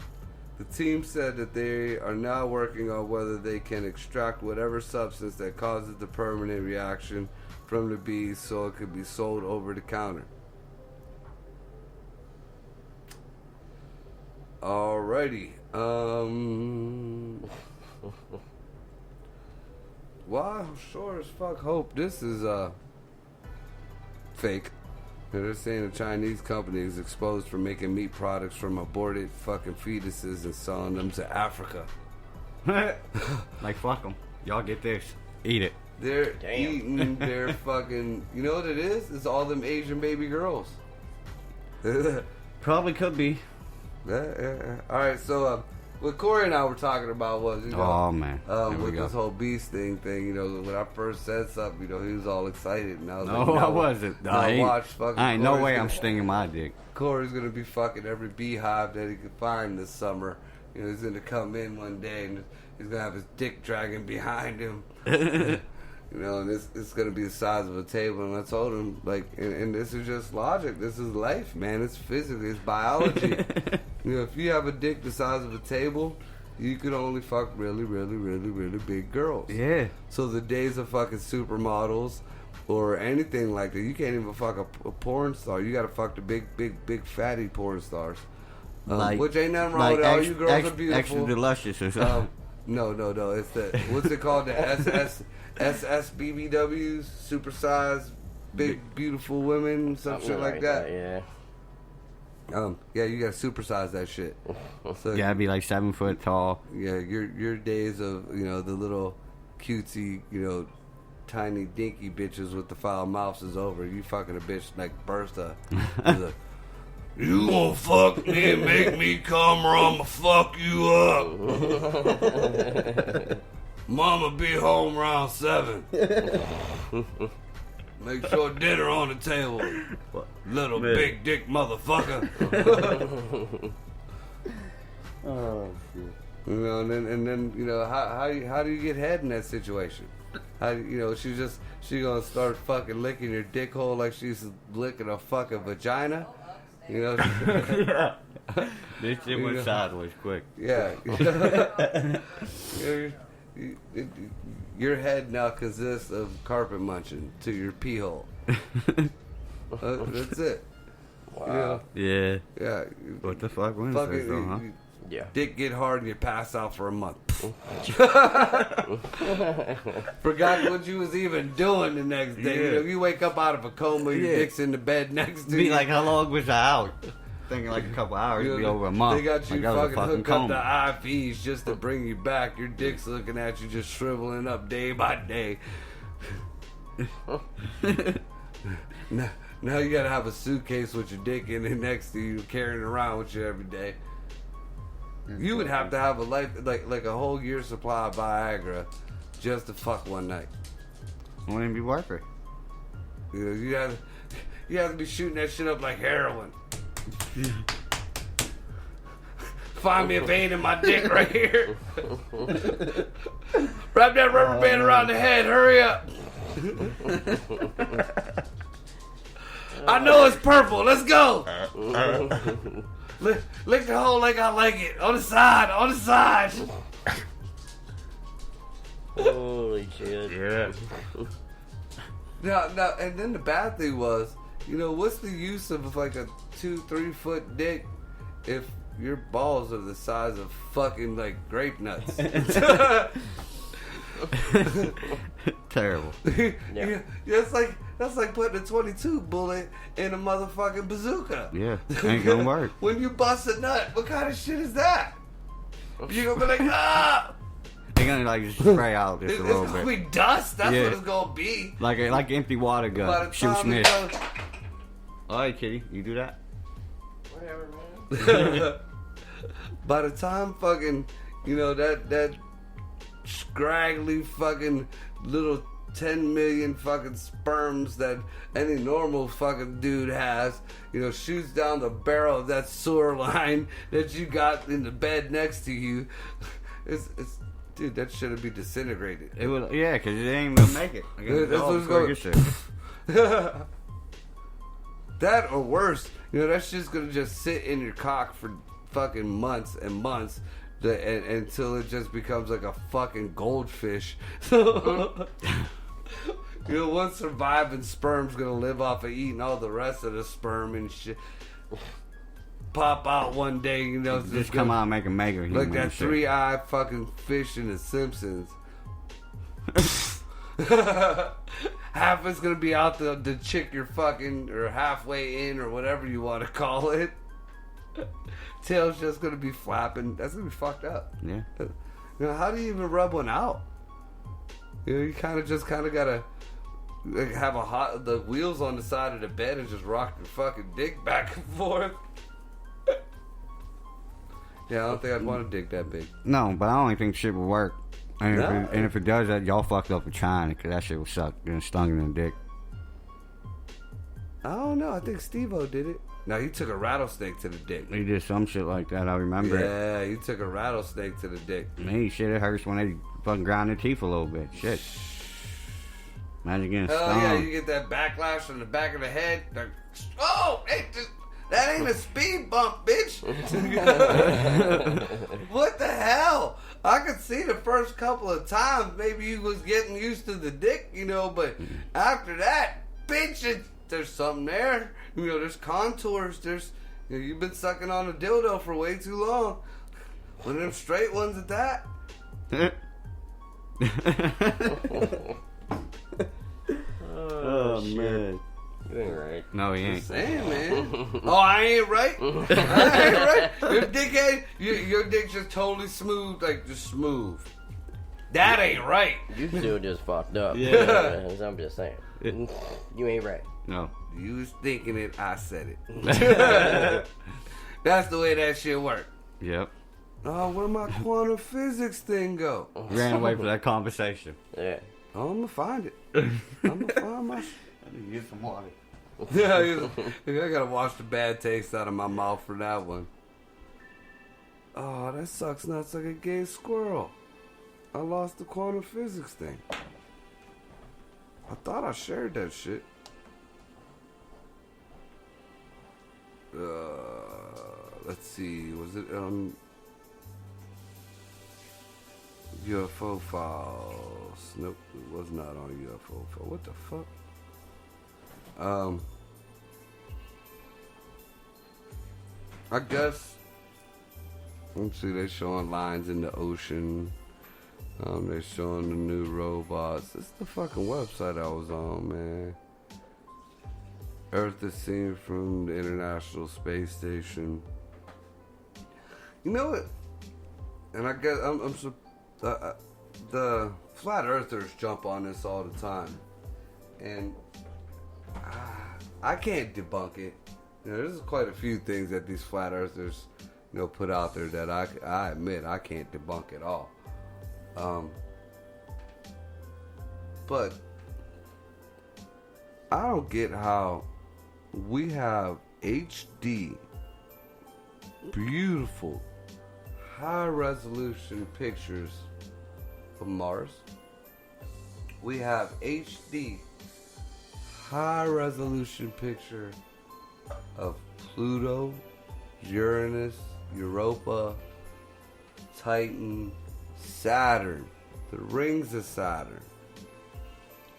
the team said that they are now working on whether they can extract whatever substance that causes the permanent reaction from the bees so it could be sold over the counter. Alrighty. Well, I sure as fuck hope this is fake. They're saying a Chinese company is exposed for making meat products from aborted fucking fetuses and selling them to Africa. Like, fuck them. Y'all get this. Eat it. They're eating their fucking... You know what it is? It's all them Asian baby girls. Probably could be. Yeah. Alright, so what Corey and I were talking about was, oh man, with this whole beast thing, when I first said something, he was all excited, and I was no, like, no, I wasn't. No, I ain't no way I'm stinging my dick. Corey's gonna be fucking every beehive that he could find this summer. He's gonna come in one day and he's gonna have his dick dragging behind him. And it's gonna be the size of a table. And I told him, and this is just logic. This is life, man. It's physics. It's biology. If you have a dick the size of a table, you could only fuck really, really, really, really big girls. Yeah. So the days of fucking supermodels or anything like that, you can't even fuck a porn star. You gotta fuck the big fatty porn stars. Which ain't nothing wrong with it. All you girls are beautiful. Extra delicious or something. No. It's the, what's it called? The SSBBWs, supersized, big, beautiful women, some shit like that. Yeah. Yeah, you gotta supersize that shit. So You gotta be like 7 foot tall. yeah, your days of the little cutesy tiny dinky bitches with the foul mouths is over. You fucking a bitch like Bertha. You gonna fuck me and make me come or I'ma fuck you up. Mama be home around 7. Make sure dinner on the table. Little big dick motherfucker. Oh shit. And then how do you get head in that situation? She gonna start fucking licking your dick hole like she's licking a fucking vagina. Yeah. This shit went sideways quick. Yeah. Your head now consists of carpet munching to your pee hole. That's it. Wow. Yeah. Yeah. What the fuck Wednesday though, huh? Yeah. Dick get hard and you pass out for a month. Forgot what you was even doing the next day. Yeah. You wake up out of a coma, your dick's in the bed next to Be you. like, how long was I out? Thinking like a couple hours. It'd be over a month. They got you like fucking hooked coma. up to IVs just to bring you back. Your dick's looking at you just shriveling up day by day. Now you gotta have a suitcase with your dick in it next to you, carrying it around with you every day. You would have to have a life like a whole year's supply of Viagra just to fuck one night. Wouldn't even be worth it. You have to be shooting that shit up like heroin. Find me a vein in my dick right here. Wrap that rubber band around the head. Hurry up. I know it's purple. Let's go. Lick the hole like I like it. On the side. Holy shit. Yeah. Now, and then the bad thing was, what's the use of like a 2-3 foot dick if your balls are the size of fucking like grape nuts? Terrible. Yeah, it's like That's like putting a 22 bullet in a motherfucking bazooka. Yeah, ain't gonna work. When you bust a nut, what kind of shit is that? You're gonna be like, ah! They're gonna like just spray out just It's a little gonna bit. be dust. That's Yeah. what it's gonna be. Like empty water By gun. the Shoot time it Smith. goes- Alright, kitty, you do that? Whatever, man. By the time fucking, that scraggly fucking little 10 million fucking sperms that any normal fucking dude has, shoots down the barrel of that sewer line that you got in the bed next to you, it's dude, that shouldn't be disintegrated. It would, yeah, because it ain't gonna make it. That's what it's going. That or worse, that shit's gonna just sit in your cock for fucking months and months until it just becomes like a fucking goldfish. One surviving sperm's gonna live off of eating all the rest of the sperm and shit. Pop out one day, it's Just come out and make a mega human. like that and shit. 3-eyed fucking fish in The Simpsons. Half is gonna be out the chick you're fucking, or halfway in, or whatever you want to call it. Tail's just gonna be flapping. That's gonna be fucked up. Yeah. How do you even rub one out? You kind of gotta have the wheels on the side of the bed and just rock your fucking dick back and forth. Yeah, I don't think I'd want to dig that big. No, but I don't even think shit would work. And, No. if it does that, y'all fucked up with China, because that shit would suck. Getting stung in the dick. I don't know. I think Steve-O did it. No, he took a rattlesnake to the dick. He did some shit like that, I remember it. Yeah, he took a rattlesnake to the dick. Me, shit, it hurts when they fucking grind their teeth a little bit. Shit. Imagine getting Hell stung. yeah, you get that backlash from the back of the head. Like, oh, that ain't a speed bump, bitch. What the hell? I could see the first couple of times maybe you was getting used to the dick, but after that, bitch, there's something there. There's contours. There's you've been sucking on a dildo for way too long. One of them straight ones at that. Oh, man. You ain't right. No, he ain't. Saying, man. Oh, I ain't right. I ain't right. Your dick ain't. Your dick's just totally smooth, like just smooth. That ain't right. You still just fucked up. Yeah. I'm just saying. You ain't right. No. You was thinking it. I said it. That's the way that shit work. Yep. Oh, where my quantum physics thing go? Ran away from that conversation. Yeah. Oh, I'm gonna find it. I'm gonna find my. I need to get some water. Yeah, I gotta wash the bad taste out of my mouth for that one. Oh, that sucks nuts like a gay squirrel. I lost the quantum physics thing. I thought I shared that shit. Let's see. Was it UFO files? Nope, it was not on UFO files. What the fuck? I guess. Let's see. They showing lines in the ocean. They're showing the new robots. This is the fucking website I was on, man. Earth is seen from the International Space Station. You know what? And I guess the flat earthers jump on this all the time, and I can't debunk it. There's quite a few things that these flat earthers, put out there that I admit I can't debunk at all. But I don't get how we have HD, beautiful, high resolution pictures of Mars. We have HD, high resolution picture of Pluto, Uranus, Europa, Titan, Saturn, the rings of Saturn.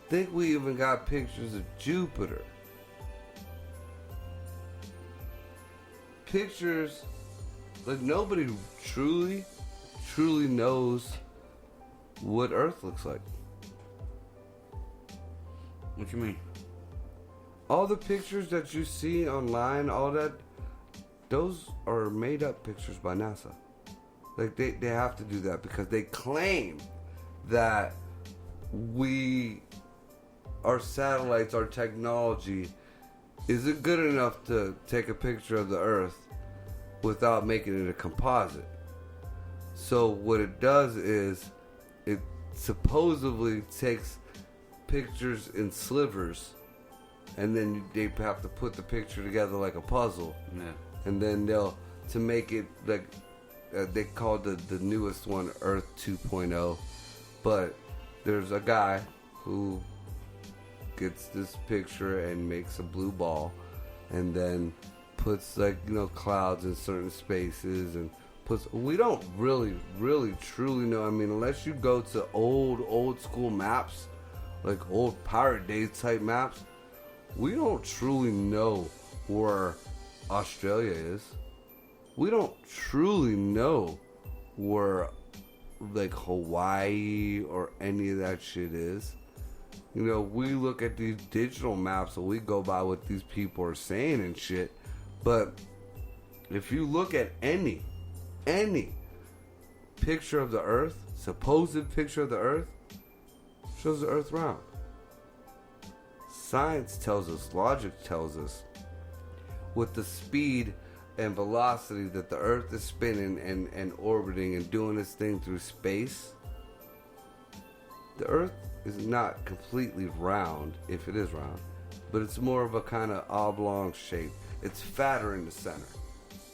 Think we even got pictures of Jupiter. Pictures like nobody truly knows what Earth looks like. What you mean? all the pictures that you see online, all that, those are made up pictures by NASA. Like they have to do that because they claim that our satellites, our technology isn't good enough to take a picture of the Earth without making it a composite. So what it does is it supposedly takes pictures in slivers, and then they have to put the picture together like a puzzle. Yeah. And then to make it like they call the newest one Earth 2.0. But there's a guy who gets this picture and makes a blue ball, and then puts clouds in certain spaces, and we don't really truly know. I mean, unless you go to old school maps, like old Pirate Day type maps, we don't truly know where Australia is. We don't truly know where like Hawaii or any of that shit is. We look at these digital maps and we go by what these people are saying and shit. But if you look at any picture of the Earth, supposed picture of the Earth, shows the Earth round. Science tells us, logic tells us, with the speed and velocity that the Earth is spinning and orbiting and doing its thing through space, the Earth is not completely round, if it is round, but it's more of a kind of oblong shape. It's fatter in the center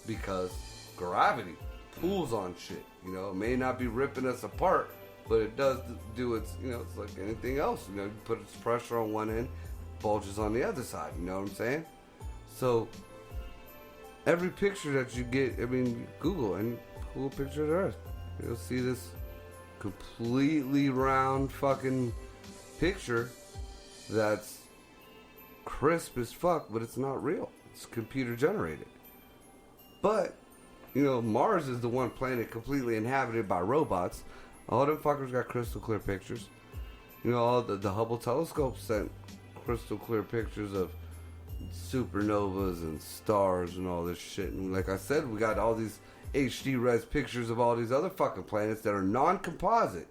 because gravity pulls on shit. It may not be ripping us apart, but it does do its, it's like anything else. You put its pressure on one end, bulges on the other side. You know what I'm saying? So every picture that you get, Google a picture of the Earth. You'll see this completely round fucking picture that's crisp as fuck, but it's not real. It's computer generated. But, Mars is the one planet completely inhabited by robots. All them fuckers got crystal clear pictures. All the Hubble telescope sent crystal clear pictures of supernovas and stars and all this shit. And like I said, we got all these HD res pictures of all these other fucking planets that are non-composite.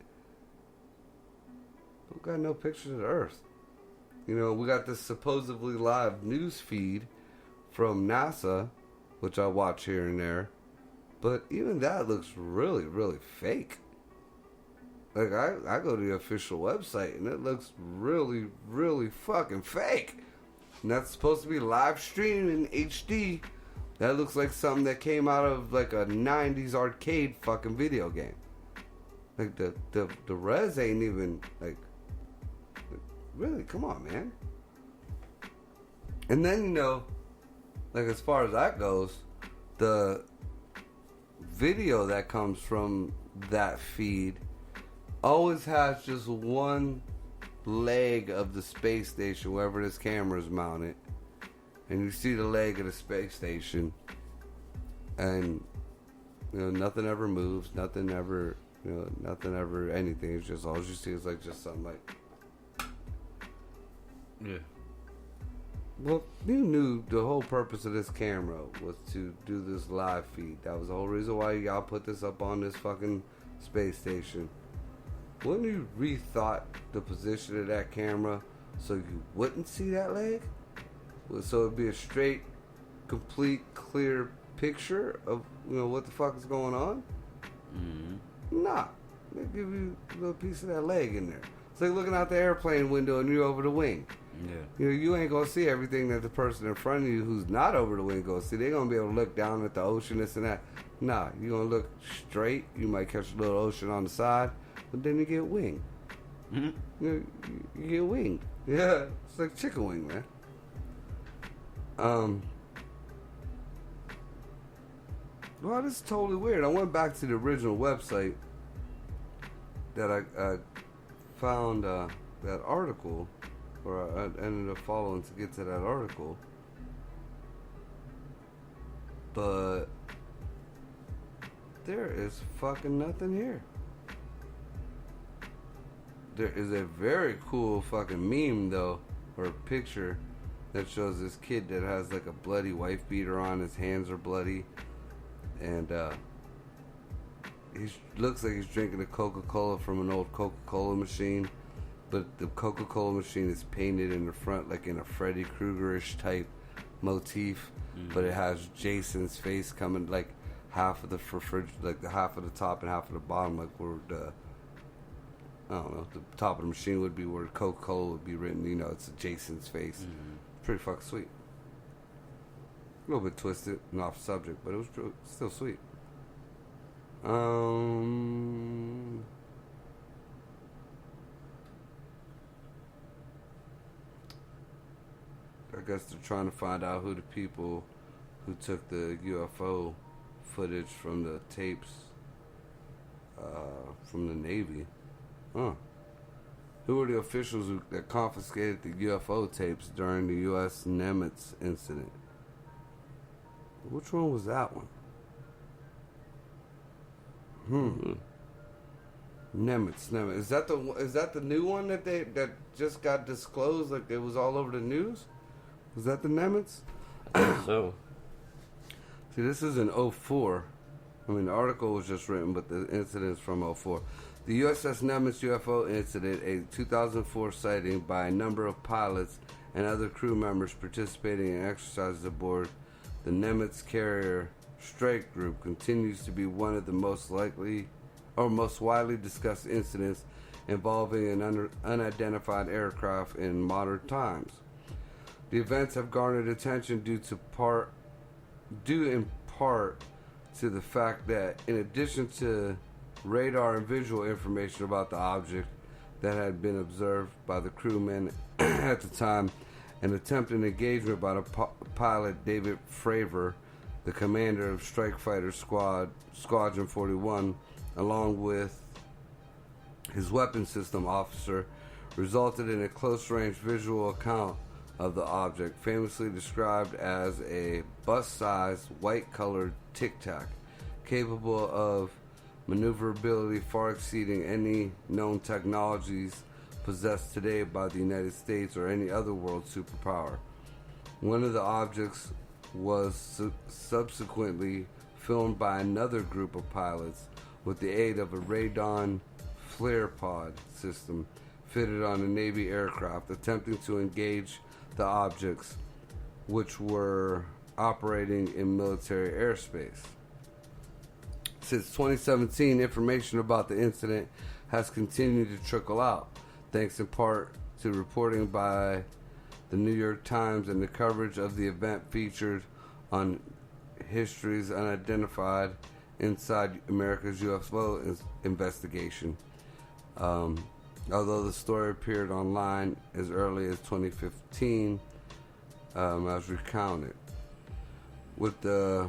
But we got no pictures of the Earth. We got this supposedly live news feed from NASA, which I watch here and there. But even that looks really, really fake. Like, I go to the official website and it looks really, really fucking fake. And that's supposed to be live streamed in HD. That looks like something that came out of like a 90s arcade fucking video game. Like the res ain't even like really, come on, man. And then like as far as that goes, the video that comes from that feed always has just one leg of the space station wherever this camera is mounted, and you see the leg of the space station, and nothing ever moves, nothing ever anything. It's just all you see is like just something like, yeah. Well, you knew the whole purpose of this camera was to do this live feed. That was the whole reason why y'all put this up on this fucking space station. Wouldn't you rethought the position of that camera so you wouldn't see that leg? So it'd be a straight, complete, clear picture of what the fuck is going on? Mm-hmm. Nah. They give you a little piece of that leg in there. It's like looking out the airplane window and you're over the wing. Yeah. You ain't gonna see everything that the person in front of you who's not over the wing gonna see. They're gonna be able to look down at the ocean, this and that. Nah, you're gonna look straight. You might catch a little ocean on the side, but then you get winged. Mm-hmm. You get winged. Yeah, it's like chicken wing, man. Well, this is totally weird. I went back to the original website that I found that article, or I ended up following to get to that article. But there is fucking nothing here. There is a very cool fucking meme though, or picture that shows this kid that has like a bloody wife beater on. His hands are bloody, and he looks like he's drinking a Coca-Cola from an old Coca-Cola machine, but the Coca-Cola machine is painted in the front like in a Freddy Krueger-ish type motif, but it has Jason's face coming like half of the like the half of the top and half of the bottom, like where the I don't know, the top of the machine would be where Coca-Cola would be written. You know, it's Jason's face. Pretty fucking sweet. A little bit twisted and off subject, but it was still sweet. I guess they're trying to find out who the people who took the UFO footage from the tapes from the Navy. Huh. Who were the officials that confiscated the UFO tapes during the U.S. Nimitz incident? Which one was that one? Nimitz. Is that the new one that just got disclosed? Like it was all over the news. Was that the Nimitz? I think so. See, this is in 04. I mean, the article was just written, but the incident is from 04. The USS Nimitz UFO incident, a 2004 sighting by a number of pilots and other crew members participating in exercises aboard the Nimitz carrier strike group, continues to be one of the most widely discussed incidents involving an unidentified aircraft in modern times. The events have garnered attention due in part to the fact that, in addition to radar and visual information about the object that had been observed by the crewmen at the time, an attempted engagement by the pilot David Fravor, the commander of Strike Fighter Squadron 41, along with his weapons system officer, resulted in a close-range visual account of the object, famously described as a bus-sized, white-colored tic-tac, capable of maneuverability far exceeding any known technologies possessed today by the United States or any other world superpower. One of the objects was subsequently filmed by another group of pilots with the aid of a radon flare pod system fitted on a Navy aircraft, attempting to engage the objects, which were operating in military airspace. Since 2017, information about the incident has continued to trickle out, thanks in part to reporting by the New York Times and the coverage of the event featured on History's Unidentified Inside America's UFO Investigation. Although the story appeared online as early as 2015, as recounted. With the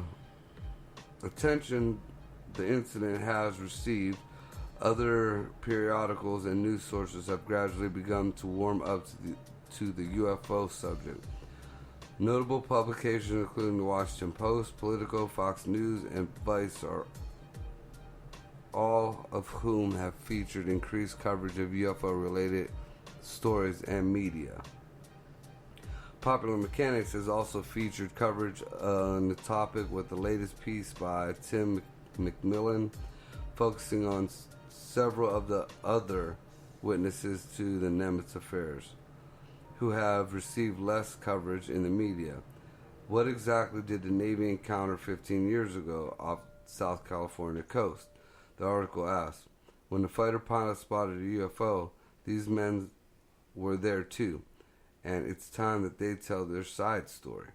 attention the incident has received, other periodicals and news sources have gradually begun to warm up to the UFO subject. Notable publications including the Washington Post, Politico, Fox News, and Vice are all of whom have featured increased coverage of UFO-related stories and media. Popular Mechanics has also featured coverage on the topic with the latest piece by Tim McMillan, focusing on several of the other witnesses to the Nimitz affairs, who have received less coverage in the media. What exactly did the Navy encounter 15 years ago off South California coast? The article asks. When the fighter pilot spotted a UFO, these men were there too, and it's time that they tell their side story.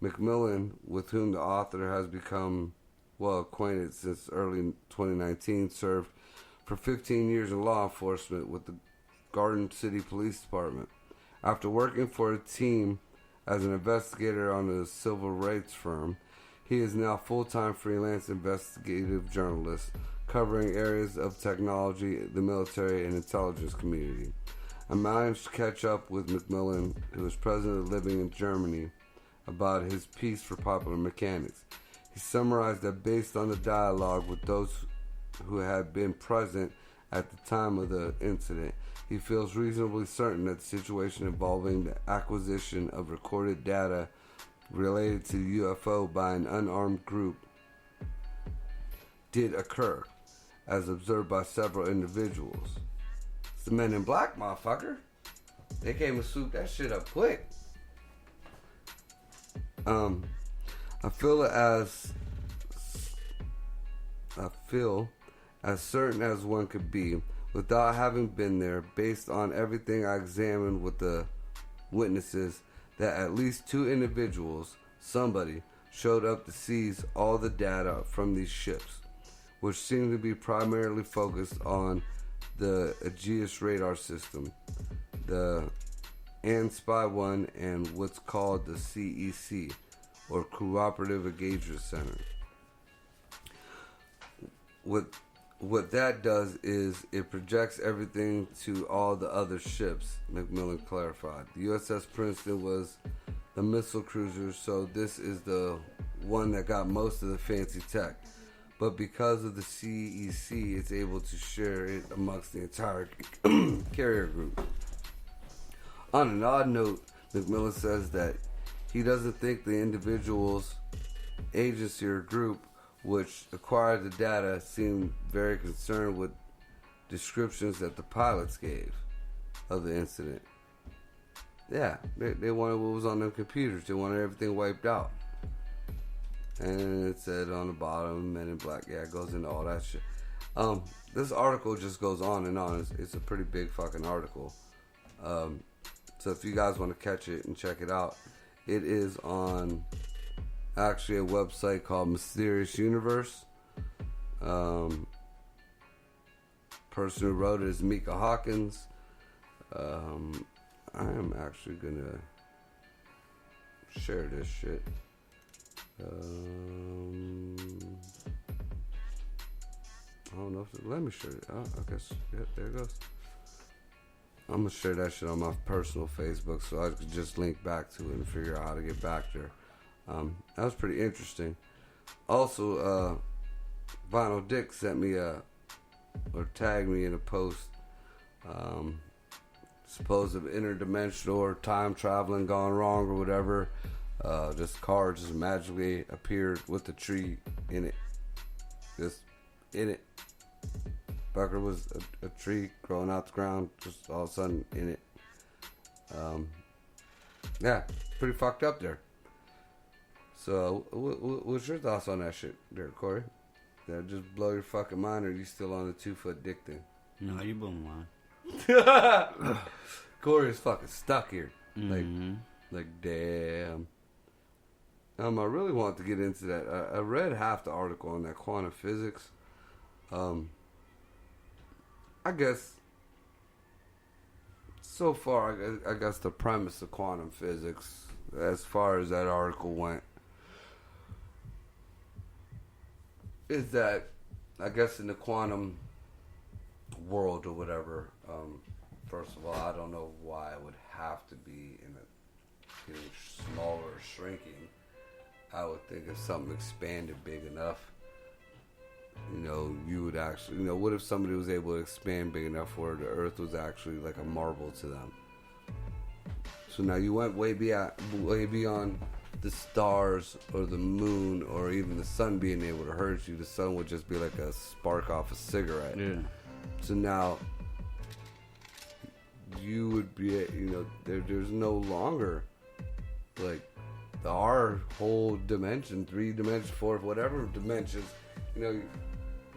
McMillan, with whom the author has become well acquainted since early 2019, served for 15 years in law enforcement with the Garden City Police Department. After working for a team as an investigator on a civil rights firm, he is now full-time freelance investigative journalist covering areas of technology, the military, and intelligence community. I managed to catch up with McMillan, who is presently living in Germany, about his piece for Popular Mechanics. He summarized that based on the dialogue with those who had been present at the time of the incident. He feels reasonably certain that the situation involving the acquisition of recorded data related to the UFO by an unarmed group did occur, as observed by several individuals. It's the Men in Black, motherfucker. They came and swooped that shit up quick. I feel as certain as one could be without having been there, based on everything I examined with the witnesses, that at least 2 individuals, somebody, showed up to seize all the data from these ships, which seemed to be primarily focused on the Aegis radar system, the ANSPY 1, and what's called the CEC, or Cooperative Engagement Center. What that does is it projects everything to all the other ships, McMillan clarified. The USS Princeton was the missile cruiser, so this is the one that got most of the fancy tech. But because of the CEC, it's able to share it amongst the entire carrier group. On an odd note, McMillan says that he doesn't think the individual's agency or group which acquired the data seemed very concerned with descriptions that the pilots gave of the incident. Yeah, they wanted what was on their computers. They wanted everything wiped out. And it said on the bottom, Men in Black. Yeah, it goes into all that shit. This article just goes on and on. It's a pretty big fucking article. So if you guys want to catch it and check it out, it is on actually a website called Mysterious Universe. Person who wrote it is Mika Hawkins. I am actually gonna share this shit. I don't know if let me share it. Oh, I guess there it goes. I'm gonna share that shit on my personal Facebook so I could just link back to it and figure out how to get back there. That was pretty interesting. Also, Vinyl Dick sent me or tagged me in a post. Supposed interdimensional or time traveling gone wrong or whatever. This car just magically appeared with a tree in it. Just in it. Bucker was a tree growing out the ground, just all of a sudden in it. Yeah, pretty fucked up there. So, what's your thoughts on that shit there, Corey? Did that just blow your fucking mind, or are you still on the 2-foot dick thing? No, you blew my mind. Corey is fucking stuck here. Like, damn. I really want to get into that. I read half the article on that quantum physics. I guess so far, I guess the premise of quantum physics, as far as that article went, is that I guess in the quantum world or whatever, first of all, I don't know why it would have to be in a getting smaller or shrinking. I would think if something expanded big enough, you would actually, what if somebody was able to expand big enough where the earth was actually like a marble to them? So now you went way beyond the stars or the moon or even the sun being able to hurt you. The sun would just be like a spark off a cigarette. Yeah. So now you would be, there's no longer like our whole dimension, 3 dimensions, 4, whatever dimensions,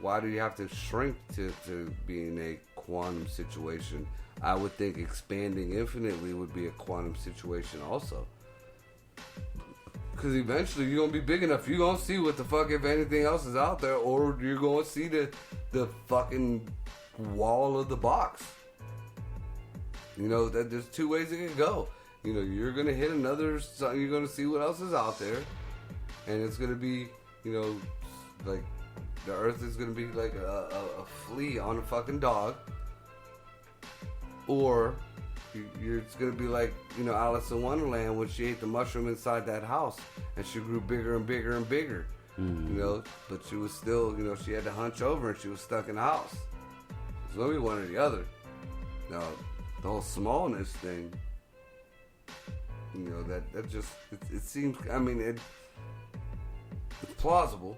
why do you have to shrink to be in a quantum situation? I would think expanding infinitely would be a quantum situation also. Because eventually you're going to be big enough, you're going to see what the fuck, if anything else is out there, or you're going to see the fucking wall of the box. That there's 2 ways it can go. You're going to hit another, you're going to see what else is out there, and it's going to be, like, the earth is going to be like a flea on a fucking dog. Or it's going to be like, Alice in Wonderland when she ate the mushroom inside that house and she grew bigger and bigger and bigger. But she was still, she had to hunch over and she was stuck in the house. It's gonna be one or the other. Now, the whole smallness thing, you know, that just it seems. I mean, it's plausible.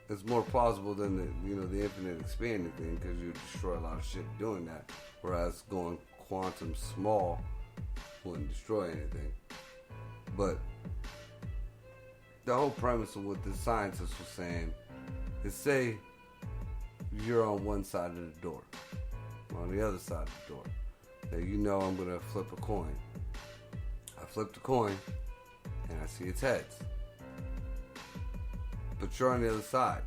It's more plausible than the infinite expanding thing, because you destroy a lot of shit doing that. Whereas going quantum small wouldn't destroy anything. But the whole premise of what the scientist was saying is, say you're on one side of the door, I'm on the other side of the door. Now you know I'm gonna flip a coin. I flip the coin and I see it's heads. But you're on the other side.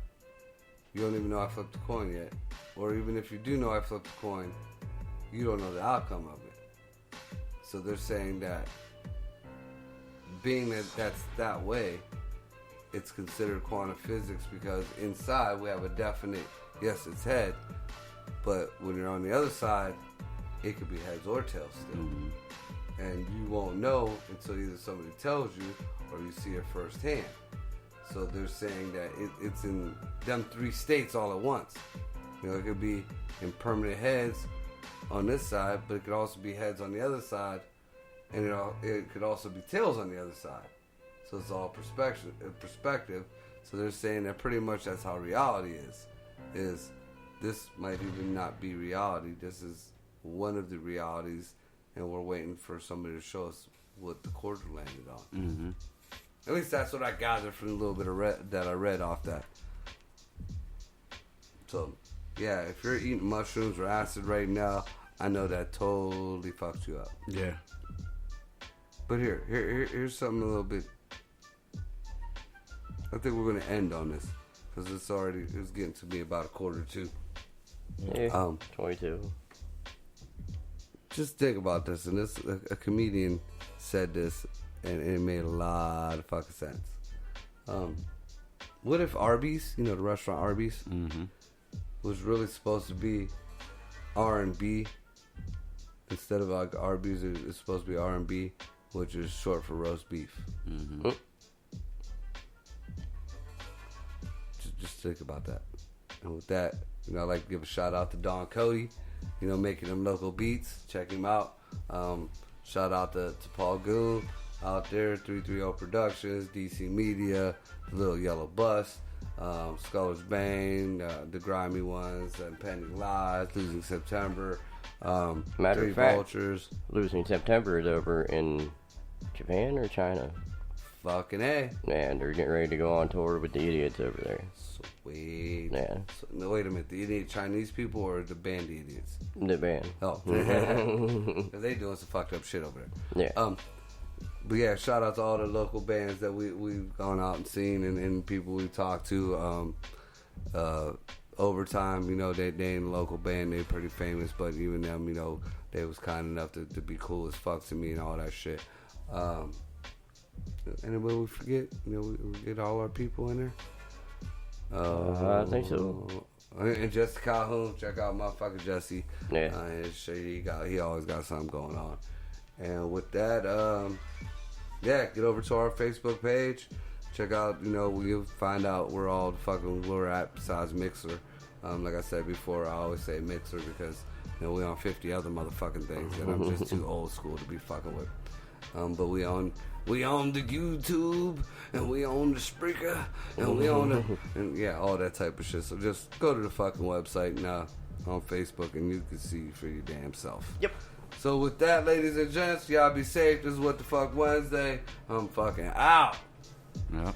You don't even know I flipped the coin yet. Or even if you do know I flipped the coin, you don't know the outcome of it. So they're saying that being that that's that way, it's considered quantum physics, because inside we have a definite, yes, it's head, but when you're on the other side, it could be heads or tails still. Mm-hmm. And you won't know until either somebody tells you or you see it firsthand. So they're saying that it's in them three states all at once. You know, it could be in permanent heads on this side, but it could also be heads on the other side, and it could also be tails on the other side. So it's all perspective. So they're saying that pretty much that's how reality is this might even not be reality. This is one of the realities, and we're waiting for somebody to show us what the quarter landed on. Mm-hmm. At least that's what I gathered from a little bit of that I read off that. So, yeah, if you're eating mushrooms or acid right now, I know that totally fucks you up. Yeah. But here's something a little bit. I think we're gonna end on this because it's getting to be about 1:45. Yeah. 22. Just think about this, and a comedian said this, and it made a lot of fucking sense. What if Arby's, the restaurant Arby's, mm-hmm. was really supposed to be R&B instead of like Arby's? It's supposed to be R&B, which is short for roast beef. Mm-hmm. Just think about that. And with that, I'd like to give a shout out to Don Cody, making them local beats. Check him out. Shout out to Paul Goon out there, 330 Productions, DC Media, The Little Yellow Bus, Scholars Bane, The Grimy Ones, Impending Lies, Losing September, Matter of fact, Vultures. Losing September is over in Japan or China? Fucking A. And they're getting ready to go on tour with the idiots over there. Sweet. Yeah. So, no, wait a minute. The idiot Chinese people or the band idiots? The band. Oh. They doing some fucked up shit over there. Yeah. But yeah, shout out to all the local bands that we've gone out and seen, and people we talked to. Overtime, they ain't a local band. They're pretty famous, but even them, they was kind enough to be cool as fuck to me and all that shit. Anybody we forget? We get all our people in there. I think so. And Jesse Calhoun, check out motherfucker Jesse. Yeah. He always got something going on. And with that, get over to our Facebook page. Check out, we'll find out where all the fucking we're at besides Mixer. Like I said before, I always say Mixer because we on 50 other motherfucking things, and I'm just too old school to be fucking with. But we on the YouTube, and we on the Spreaker, and we on all that type of shit. So just go to the fucking website now on Facebook, and you can see for your damn self. Yep. So with that, ladies and gents, y'all be safe. This is What the Fuck Wednesday. I'm fucking out. Yep.